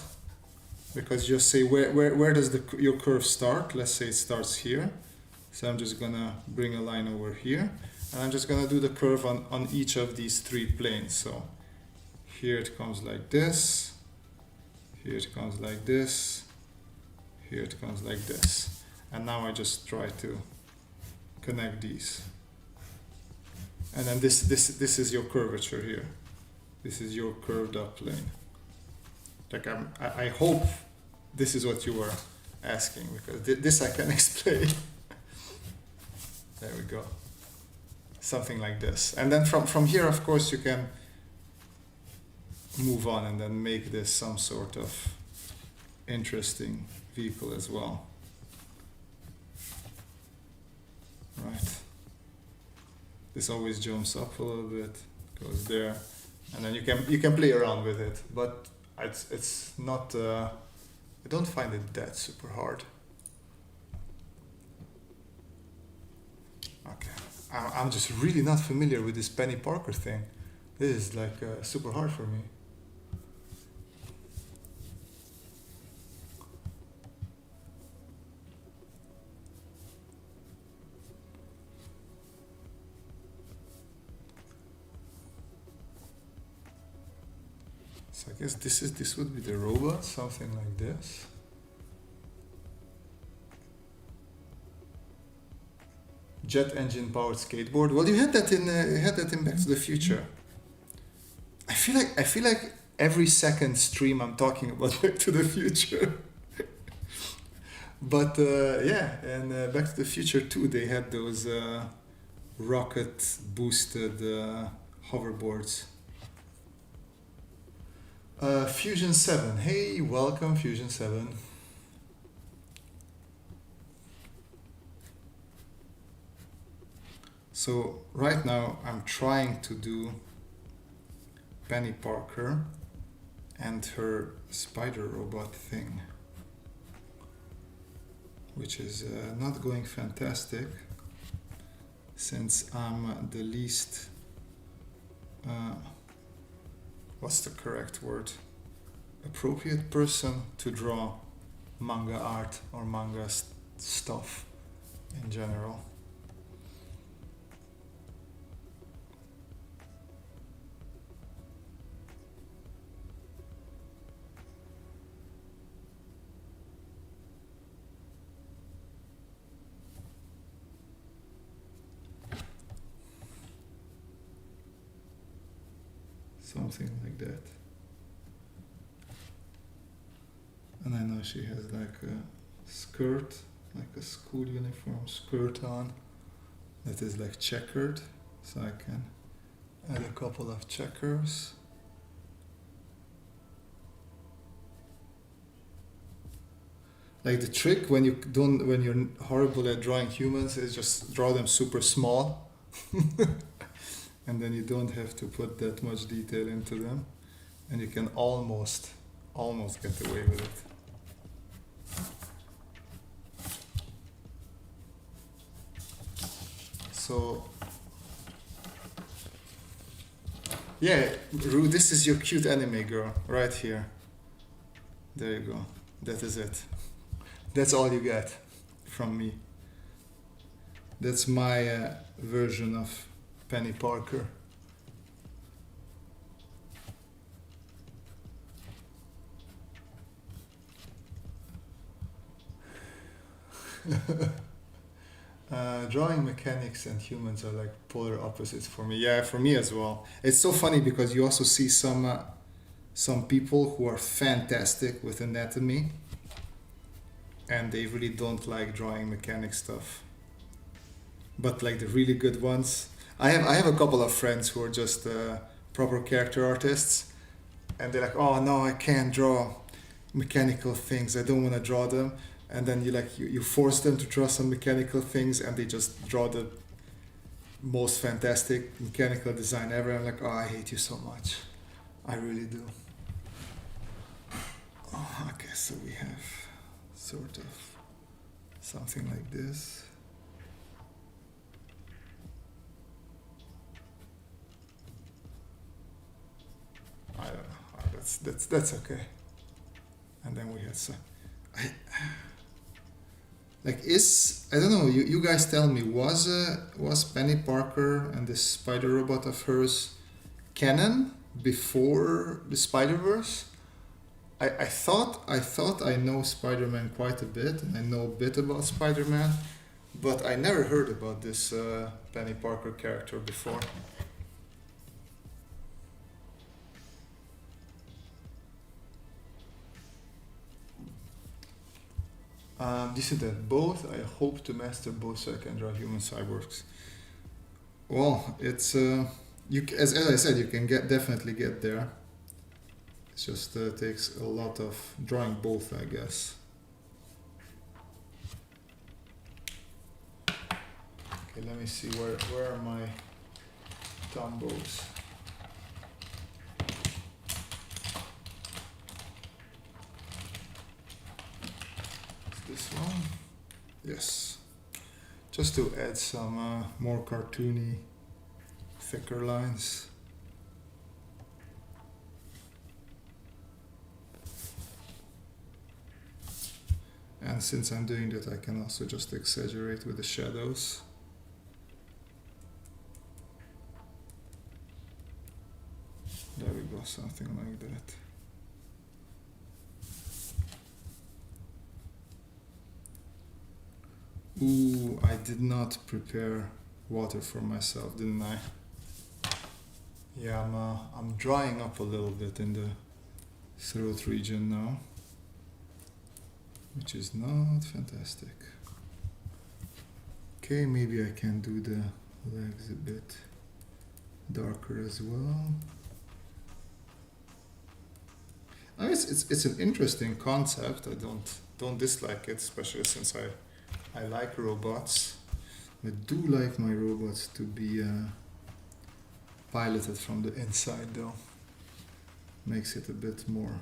S1: because you just say where does your curve start? Let's say it starts here. So I'm just gonna bring a line over here, and I'm just gonna do the curve on each of these 3 planes. So here it comes like this, here it comes like this, here it comes like this. And now I just try to connect these. And then this is your curvature here. This is your curved up plane. Like I hope this is what you were asking, because this I can explain. There we go. Something like this. And then from here, of course, you can move on and then make this some sort of interesting vehicle as well. Right. This always jumps up a little bit, goes there, and then you can play around with it. But it's not. I don't find it that super hard. Okay, I'm just really not familiar with this Penny Parker thing. This is like super hard for me. So I guess this would be the robot, something like this. Jet engine powered skateboard. Well, you had that in Back to the Future. I feel like every second stream I'm talking about Back to the Future. But yeah, and Back to the Future 2, they had those rocket boosted hoverboards. Fusion 7. Hey, welcome Fusion 7. So right now I'm trying to do Penny Parker and her spider robot thing, which is not going fantastic, since I'm the least what's the correct word? Appropriate person to draw manga art or manga stuff in general. Something like that. And I know she has like a skirt, like a school uniform skirt on. that is like checkered, so I can add a couple of checkers. Like the trick when you're horrible at drawing humans is just draw them super small, and then you don't have to put that much detail into them, and you can almost get away with it. So yeah, Rue, this is your cute anime girl right here. There you go. That is it. That's all you get from me. That's my version of Penny Parker. Drawing mechanics and humans are like polar opposites for me. Yeah, for me as well. It's so funny because you also see some people who are fantastic with anatomy, and they really don't like drawing mechanic stuff. But like the really good ones, I have a couple of friends who are just proper character artists, and they're like, oh no, I can't draw mechanical things. I don't want to draw them. And then you force them to draw some mechanical things, and they just draw the most fantastic mechanical design ever. I'm like, oh, I hate you so much. I really do. Oh, okay, so we have sort of something like this. I don't know. That's okay. And then we had some. I don't know. You guys tell me. Was Penny Parker and this spider robot of hers canon before the Spider-Verse? I thought I know Spider-Man quite a bit, and I know a bit about Spider-Man, but I never heard about this Penny Parker character before. Decent at both. I hope to master both so I can draw human cyborgs. Well, it's as I said, you can definitely get there. It just takes a lot of drawing both, I guess. Okay, let me see where are my Tombos. This one? Yes. Just to add some more cartoony, thicker lines. And since I'm doing that, I can also just exaggerate with the shadows. There we go, something like that. Ooh, I did not prepare water for myself, didn't I? Yeah, I'm drying up a little bit in the throat region now, which is not fantastic. Okay, maybe I can do the legs a bit darker as well. I mean, it's an interesting concept. I don't dislike it, especially since I like robots. I do like my robots to be piloted from the inside, though. Makes it a bit more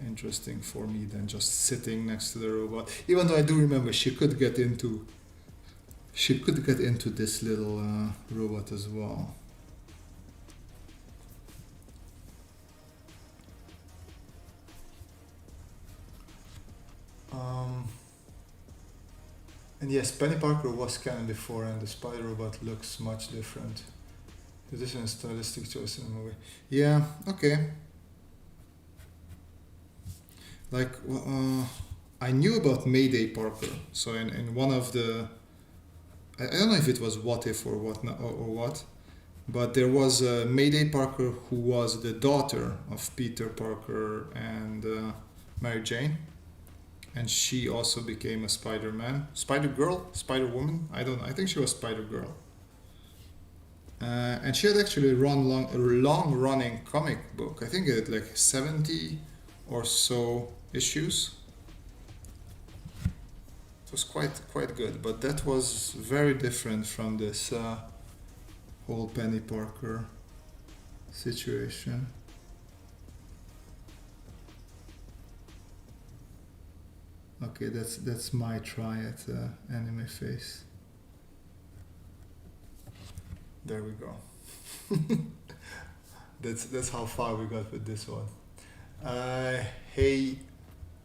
S1: interesting for me than just sitting next to the robot. Even though I do remember she could get into this little robot as well. And yes, Penny Parker was canon before, and the spider robot looks much different. This is a stylistic choice in the movie. Yeah, okay. Like, I knew about Mayday Parker. So in one of the, I don't know if it was What If or what, but there was Mayday Parker who was the daughter of Peter Parker and Mary Jane.
S2: and she also became a Spider-Man, Spider-Girl, Spider-Woman. I don't know. I think she was Spider-Girl. And she had actually a long-running comic book. I think it had like 70 or so issues. It was quite good, but that was very different from this whole Penny Parker situation. Okay, that's my try at anime face. There we go. That's how far we got with this one. Hey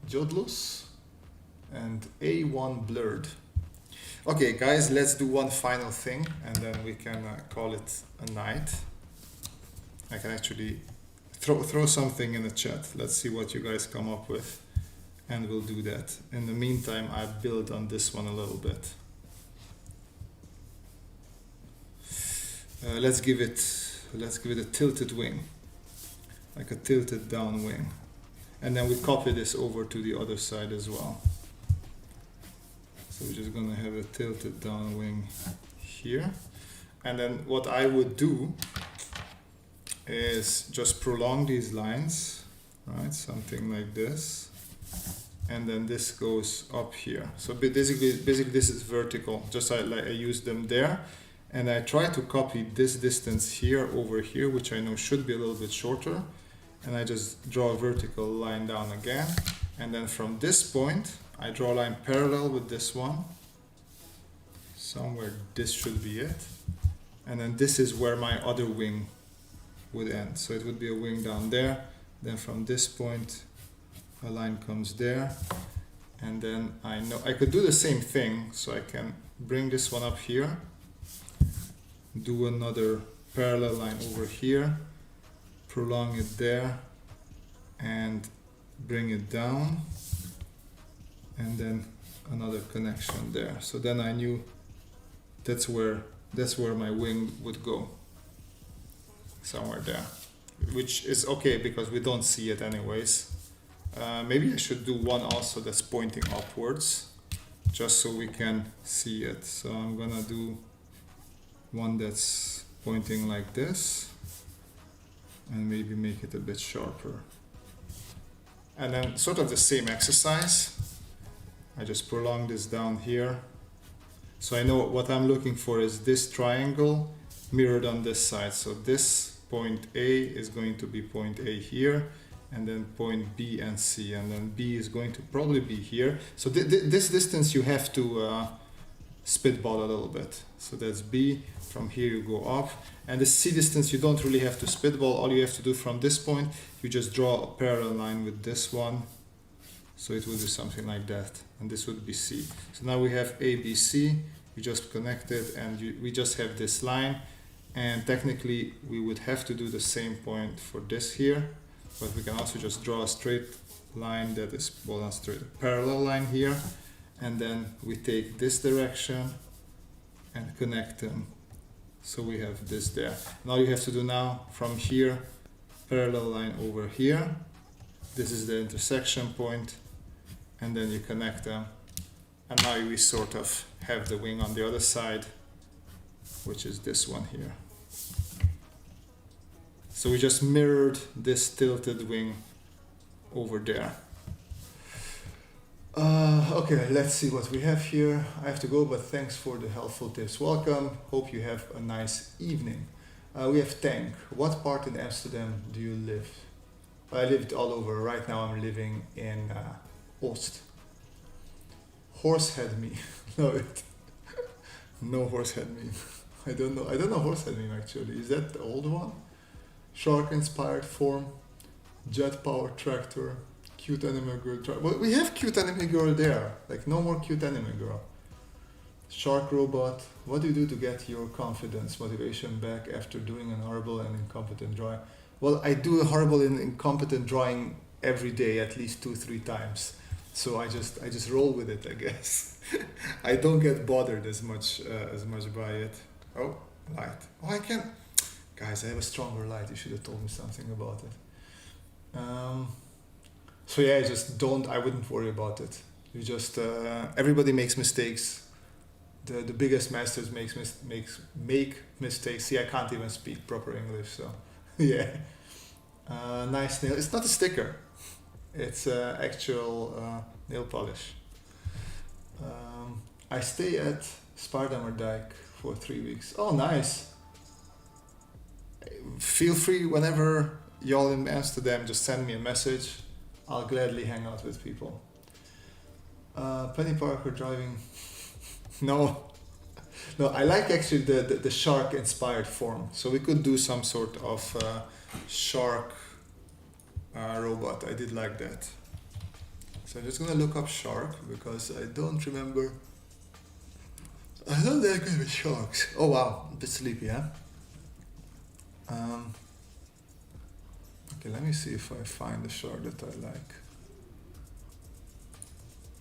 S2: Jodlus and A1 Blurred. Okay guys, let's do one final thing and then we can call it a night. I can actually throw something in the chat. Let's see what you guys come up with and we'll do that. In the meantime, I build on this one a little bit. Let's give it a tilted wing, like a tilted down wing, and then we copy this over to the other side as well. So we're just gonna have a tilted down wing here, and then what I would do is just prolong these lines, right? Something like this, and then this goes up here. So basically this is vertical. Just like I use them there. And I try to copy this distance here over here, which I know should be a little bit shorter. And I just draw a vertical line down again. And then from this point, I draw a line parallel with this one. Somewhere this should be it. And then this is where my other wing would end. So it would be a wing down there. Then from this point, a line comes there. And then I know I could do the same thing. So I can bring this one up here. Do another parallel line over here, prolong it there, and bring it down, and then another connection there. So then I knew that's where my wing would go, somewhere there, which is okay because we don't see it anyways. Maybe I should do one also that's pointing upwards, just so we can see it. So I'm gonna do one that's pointing like this and maybe make it a bit sharper, and then sort of the same exercise. I just prolong this down here, so I know what I'm looking for is this triangle mirrored on this side. So this point A is going to be point A here, and then point B and C, and then B is going to probably be here. So this distance you have to spitball a little bit. So that's B. From here you go up, and the C distance you don't really have to spitball. All you have to do from this point, you just draw a parallel line with this one. So it would be something like that, and this would be C. So now we have A, B, C. We just connect it, and we just have this line. And technically we would have to do the same point for this here, but we can also just draw a straight line that is, well, not straight, a parallel line here, and then we take this direction and connect them. So we have this there. All you have to do now, from here, parallel line over here. This is the intersection point, and then you connect them. And now we sort of have the wing on the other side, which is this one here. So we just mirrored this tilted wing over there. Okay, let's see what we have here. I have to go, but thanks for the helpful tips. Welcome. Hope you have a nice evening. We have Tank. What part in Amsterdam do you live? I lived all over. Right now I'm living in Oost. Horsehead me. No, no horsehead meme. I don't know horsehead meme actually. Is that the old one? Shark inspired form, jet power tractor, cute anime girl. Well, we have cute anime girl there. Like no more cute anime girl. Shark robot. What do you do to get your confidence, motivation back after doing an horrible and incompetent drawing? Well, I do a horrible and incompetent drawing every day, at least 2-3 times. So I just roll with it, I guess. I don't get bothered as much by it. Oh, light. Oh, I can. Guys, I have a stronger light. You should have told me something about it. So yeah, I wouldn't worry about it. You just everybody makes mistakes. The biggest masters make mistakes. See, I can't even speak proper English, so yeah. Nice nail. It's not a sticker. It's actual nail polish. I stay at Spaardamerdijk for 3 weeks. Oh, nice. Feel free whenever y'all in Amsterdam, just send me a message. I'll gladly hang out with people. Penny Parker driving. No, I like actually the shark inspired form. So we could do some sort of shark robot. I did like that. So I'm just gonna look up shark because I don't remember. I don't that good with sharks. Oh wow, a bit sleepy, huh? Okay, let me see if I find a shark that I like.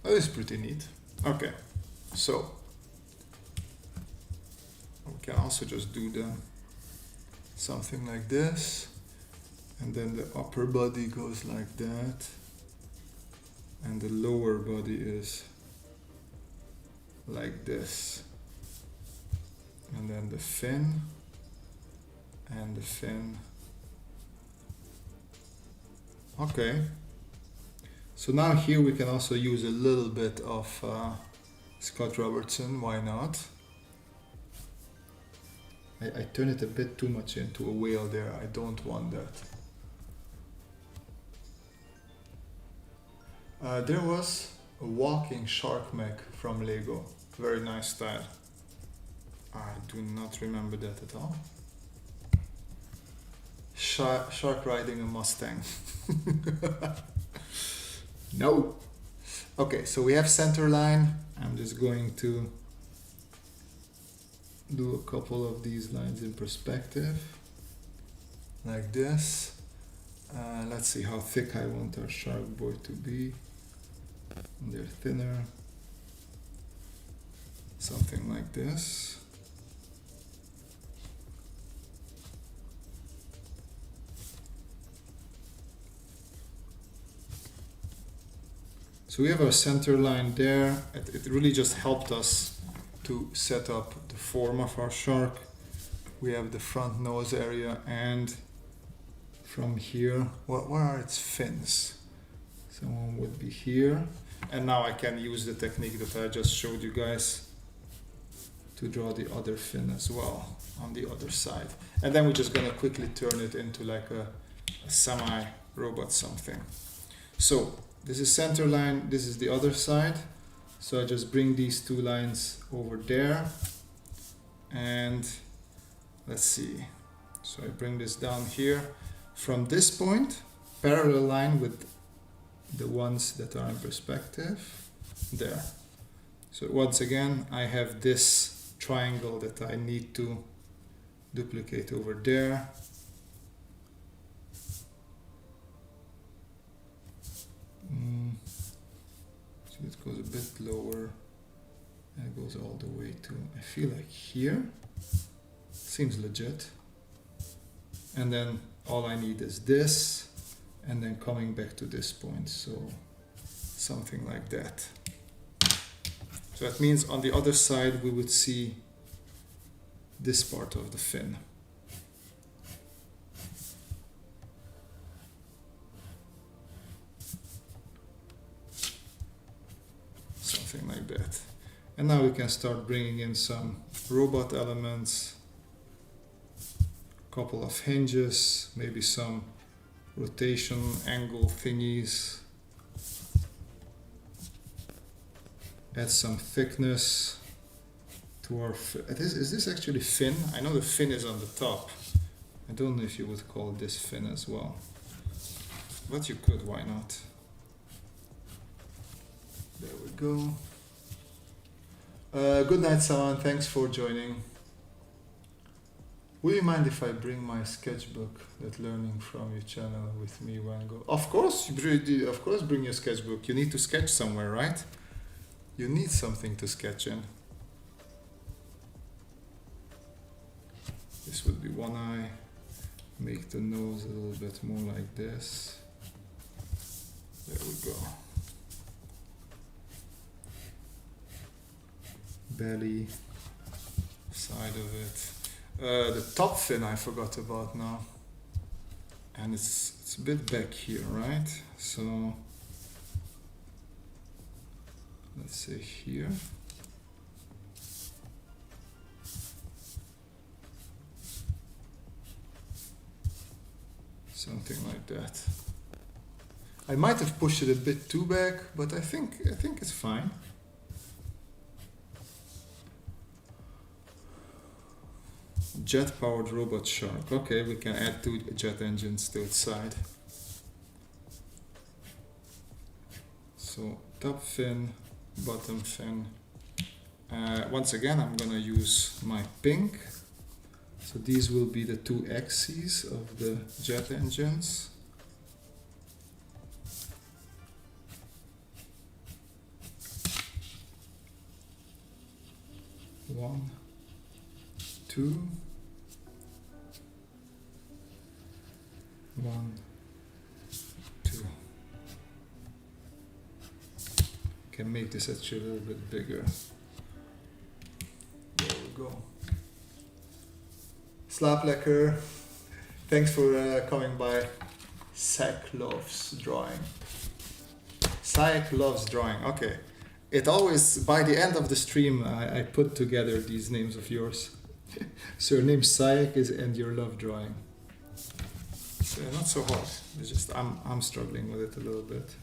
S2: Oh, it's pretty neat. Okay, so we can also just do something like this, and then the upper body goes like that, and the lower body is like this, and then the fin and the fin. Okay, so now here we can also use a little bit of Scott Robertson, why not? I turn it a bit too much into a whale there, I don't want that. There was a walking shark mech from Lego, very nice style. I do not remember that at all. Shark riding a Mustang. No. Okay, so we have center line. I'm just going to do a couple of these lines in perspective, like this. Let's see how thick I want our shark boy to be. They're thinner. Something like this. So we have our center line there. It really just helped us to set up the form of our shark. We have the front nose area, and from here, what are its fins? Someone would be here. And now I can use the technique that I just showed you guys to draw the other fin as well on the other side. And then we're just gonna quickly turn it into like a semi-robot something. So this is center line, this is the other side. So I just bring these two lines over there, and let's see. So I bring this down here. From this point, parallel line with the ones that are in perspective, there. So once again, I have this triangle that I need to duplicate over there. So it goes a bit lower, and it goes all the way to, I feel like here. Seems legit. And then all I need is this, and then coming back to this point, so something like that. So that means on the other side we would see this part of the fin. Something like that. And now we can start bringing in some robot elements, couple of hinges, maybe some rotation angle thingies. Add some thickness to our is this actually fin? I know the fin is on the top. I don't know if you would call this fin as well, but you could, why not? There we go. Good night, Sawan, thanks for joining. Will you mind if I bring my sketchbook, that learning from your channel, with me when I go? Of course, bring your sketchbook. You need to sketch somewhere, right? You need something to sketch in. This would be one eye. Make the nose a little bit more like this. There we go. belly side of it. The top fin I forgot about now, and it's a bit back here, right? So let's say here. Something like that. I might have pushed it a bit too back, but I think it's fine. Jet-powered robot shark. Okay, we can add 2 jet engines to its side. So top fin, bottom fin. Once again, I'm gonna use my pink. So these will be the 2 axes of the jet engines. One, 2, 1, 2. Can make this actually a little bit bigger. There we go. Slaaplekker, thanks for coming by. Sack loves drawing. Sack loves drawing. Okay. It always, by the end of the stream, I put together these names of yours. So your name Sayak is and your love drawing. So not so hard. It's just I'm struggling with it a little bit.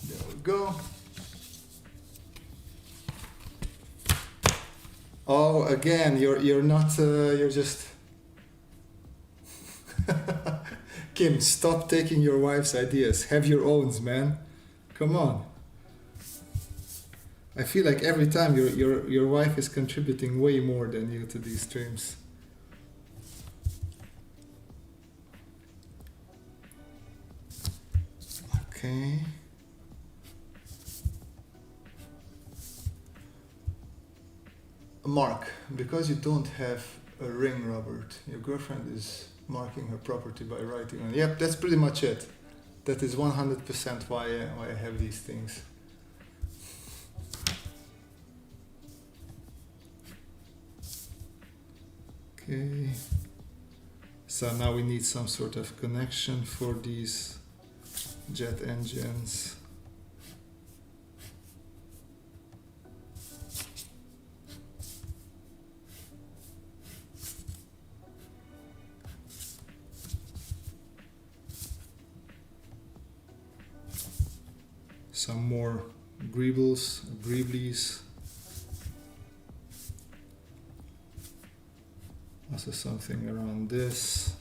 S2: There we go. Oh, again, you're not, you're just... Kim, stop taking your wife's ideas. Have your own, man. Come on. I feel like every time your wife is contributing way more than you to these streams. Okay. Mark, because you don't have a ring, Robert, your girlfriend is marking her property by writing on it. Yep, that's pretty much it. That is 100% why I have these things. Okay. So now we need some sort of connection for these jet engines. Some more greeblies. Also something around this.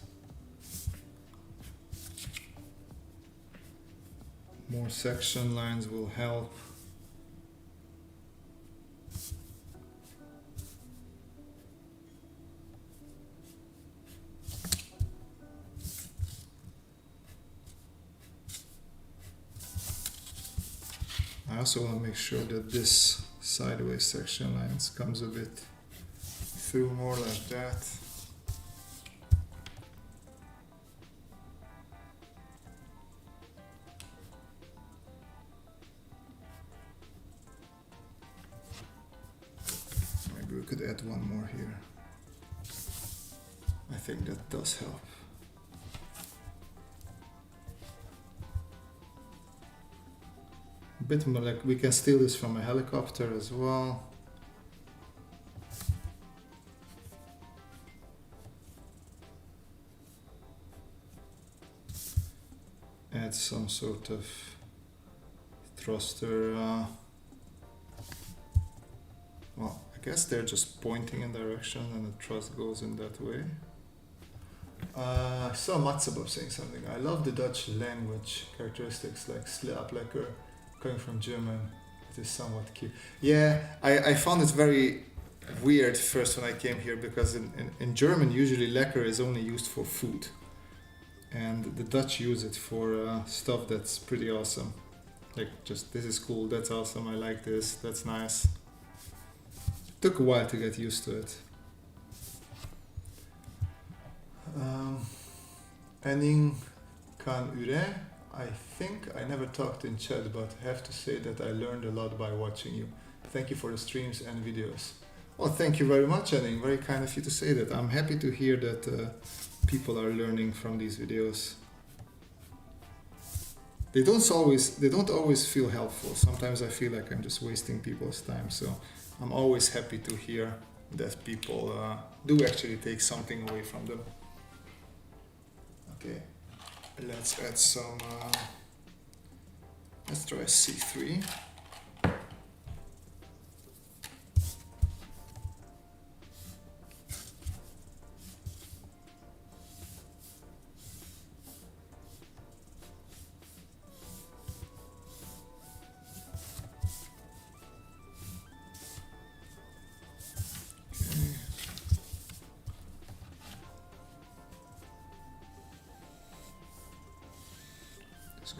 S2: More section lines will help. I also want to make sure that this sideways section lines comes a bit through more like that. Maybe we could add one more here. I think that does help. A bit more like we can steal this from a helicopter as well. Add some sort of thruster. Well, I guess they're just pointing in direction and the thrust goes in that way. I saw Matsubo saying something. I love the Dutch language characteristics like Slaaplekker. Coming from German, it is somewhat cute. Yeah, I found it very weird first when I came here because in German usually lekker is only used for food. And the Dutch use it for stuff that's pretty awesome. Like just, this is cool, that's awesome, I like this, that's nice. Took a while to get used to it. Ening Kan Ure, I think I never talked in chat, but have to say that I learned a lot by watching you. Thank you for the streams and videos. Well, thank you very much, Ening. Very kind of you to say that. I'm happy to hear that people are learning from these videos. They don't always feel helpful. Sometimes I feel like I'm just wasting people's time. So I'm always happy to hear that people do actually take something away from them. Okay, let's add some. Let's try C3.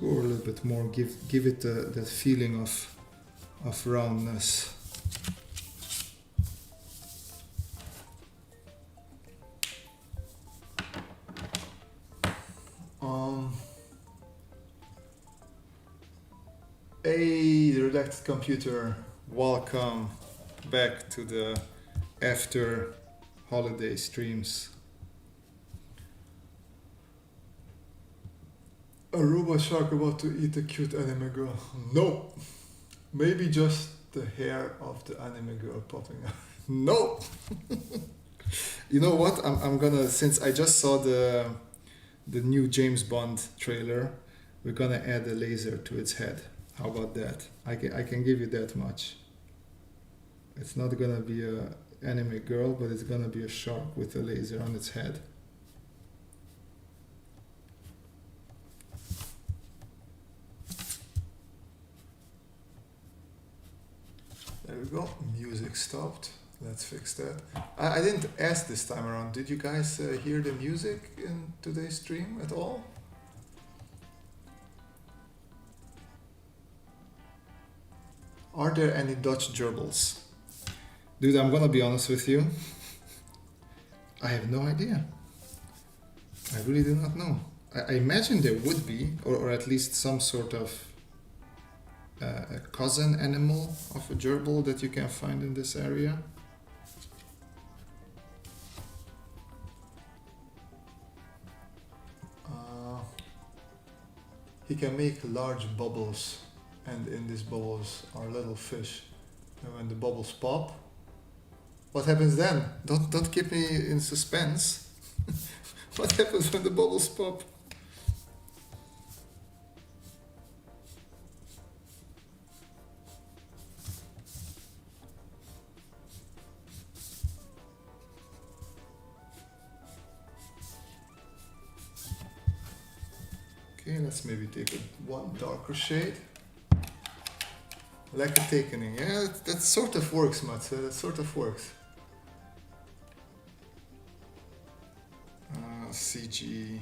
S2: Go a little bit more, give it that feeling of roundness. The redacted computer, welcome back to the after holiday streams. A robot shark about to eat a cute anime girl. No! Maybe just the hair of the anime girl popping out. No! You know what? I'm gonna, since I just saw the new James Bond trailer, we're gonna add a laser to its head. How about that? I can give you that much. It's not gonna be a anime girl, but it's gonna be a shark with a laser on its head. There we go, music stopped. Let's fix that. I didn't ask this time around. Did you guys hear the music in today's stream at all? Are there any Dutch gerbils? Dude, I'm gonna be honest with you. I have no idea. I really do not know. I imagine there would be, or at least some sort of a cousin animal of a gerbil that you can find in this area. He can make large bubbles, and in these bubbles are little fish. And when the bubbles pop, what happens then? Don't keep me in suspense. What happens when the bubbles pop? Okay, let's maybe take one darker shade. Like a tekening, yeah, that sort of works, Mats, that sort of works. CG4.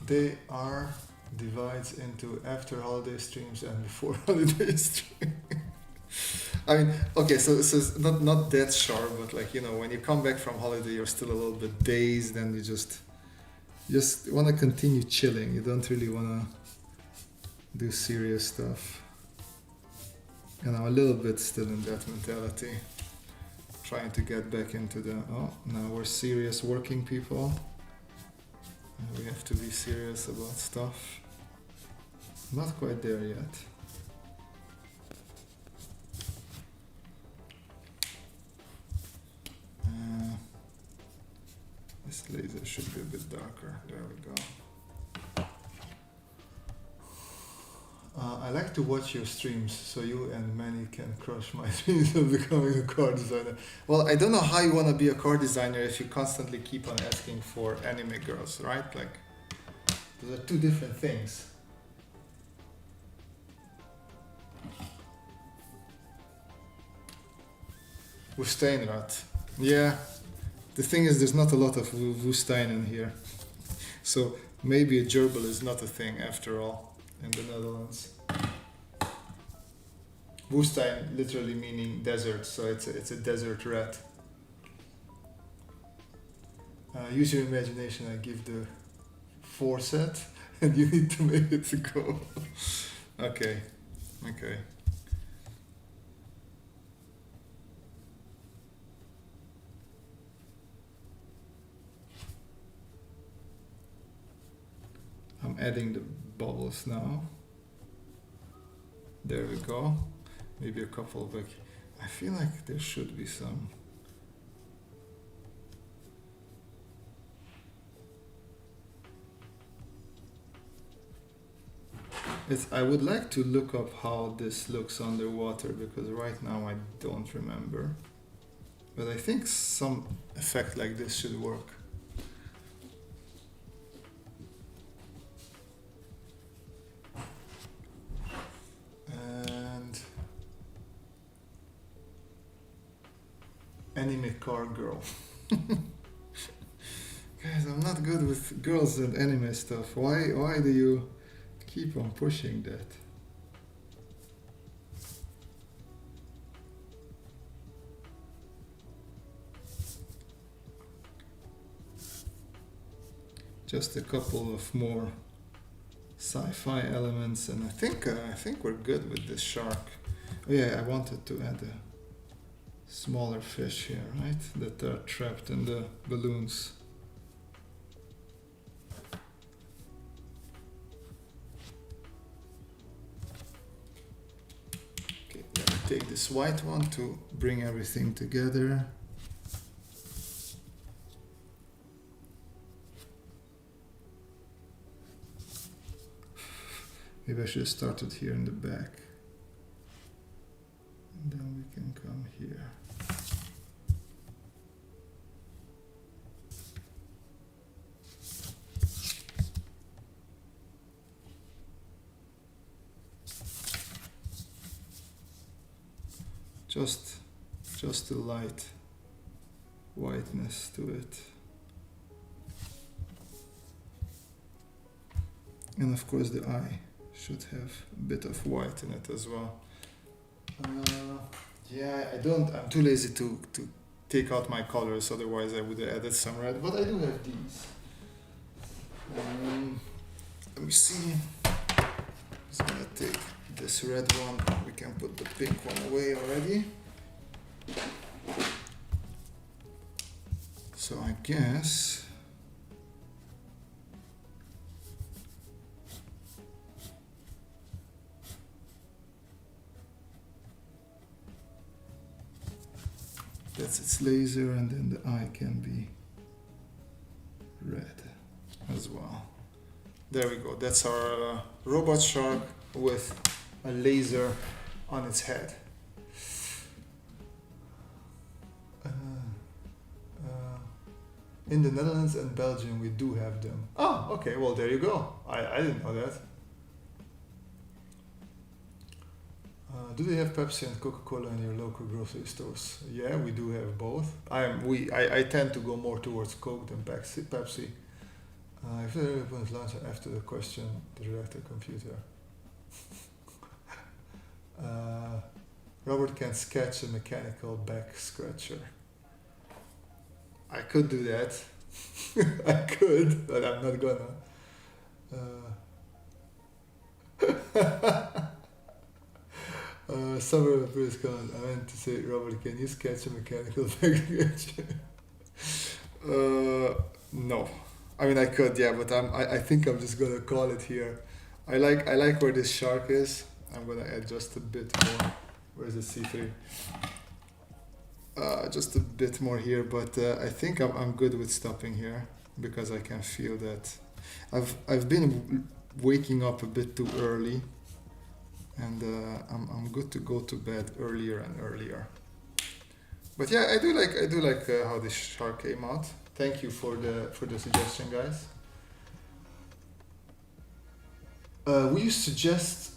S2: They are divides into after holiday streams and before holiday streams. I mean, okay, so it's not that sharp, but like, you know, when you come back from holiday, you're still a little bit dazed, and you just want to continue chilling. You don't really want to do serious stuff. And I'm a little bit still in that mentality, trying to get back into the, oh, now we're serious working people. And we have to be serious about stuff. Not quite there yet. This laser should be a bit darker. There we go. I like to watch your streams so you and Manny can crush my dreams of becoming a car designer. Well, I don't know how you want to be a car designer if you constantly keep on asking for anime girls, right? Like, those are two different things. Woestijnrad. Yeah, the thing is there's not a lot of woestijn in here. So maybe a gerbil is not a thing after all in the Netherlands. Woestijn literally meaning desert, so it's a desert rat. Use your imagination. I give the 4 set, and you need to make it to go. Okay. I'm adding the bubbles now. There we go. Maybe a couple, but I feel like there should be some. I would like to look up how this looks underwater, because right now I don't remember. But I think some effect like this should work. And anime car girl. Guys, I'm not good with girls and anime stuff. Why do you keep on pushing that? Just a couple of more sci-fi elements, and I think we're good with this shark. Oh yeah, I wanted to add a smaller fish here, right? That are trapped in the balloons. Okay, let me take this white one to bring everything together. Maybe I should have started here in the back. And then we can come here. Just a light whiteness to it. And of course the eye should have a bit of white in it as well. Yeah, I'm too lazy to take out my colors, otherwise I would have added some red, but I do have these. Let me see. I'm just gonna take this red one. We can put the pink one away already. So I guess that's its laser, and then the eye can be red as well. There we go. That's our robot shark with a laser on its head. In the Netherlands and Belgium we do have them. Oh, okay, well there you go. I didn't know that. Do they have Pepsi and Coca-Cola in your local grocery stores? Yeah, we do have both. I tend to go more towards Coke than Pepsi. If there is launcher after the question, the director computer. Robert can sketch a mechanical back scratcher. I could do that. I could, but I'm not gonna. Summer of the previous comment, I meant to say, Robert, can you sketch a mechanical back scratcher? No. I mean, I could, yeah, but I think I'm just gonna call it here. I like where this shark is. I'm gonna add just a bit more. Where's the C3? Just a bit more here, but I think I'm good with stopping here, because I can feel that I've been waking up a bit too early, and I'm good to go to bed earlier and earlier. But yeah, I do like how this shark came out. Thank you for the suggestion, guys. Will you suggest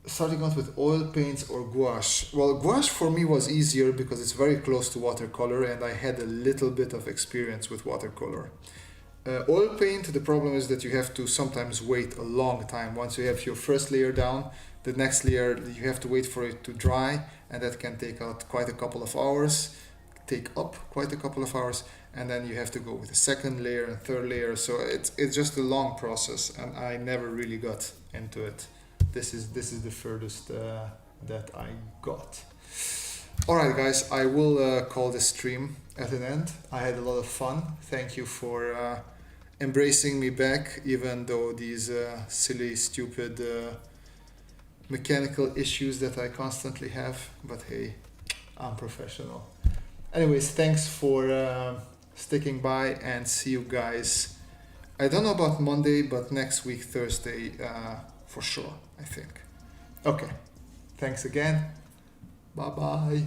S2: starting out with oil paints or gouache? Well, gouache for me was easier because it's very close to watercolor, and I had a little bit of experience with watercolor. Oil paint, the problem is that you have to sometimes wait a long time. Once you have your first layer down, The next layer, you have to wait for it to dry, and that can take up quite a couple of hours, and then you have to go with the second layer and third layer. So it's just a long process, and I never really got into it. This is the furthest that I got. Alright guys, I will call this stream at an end. I had a lot of fun. Thank you for embracing me back, even though these silly, stupid mechanical issues that I constantly have. But hey, I'm professional. Anyways, thanks for sticking by, and see you guys. I don't know about Monday, but next week, Thursday, for sure, I think. Okay, thanks again. Bye-bye.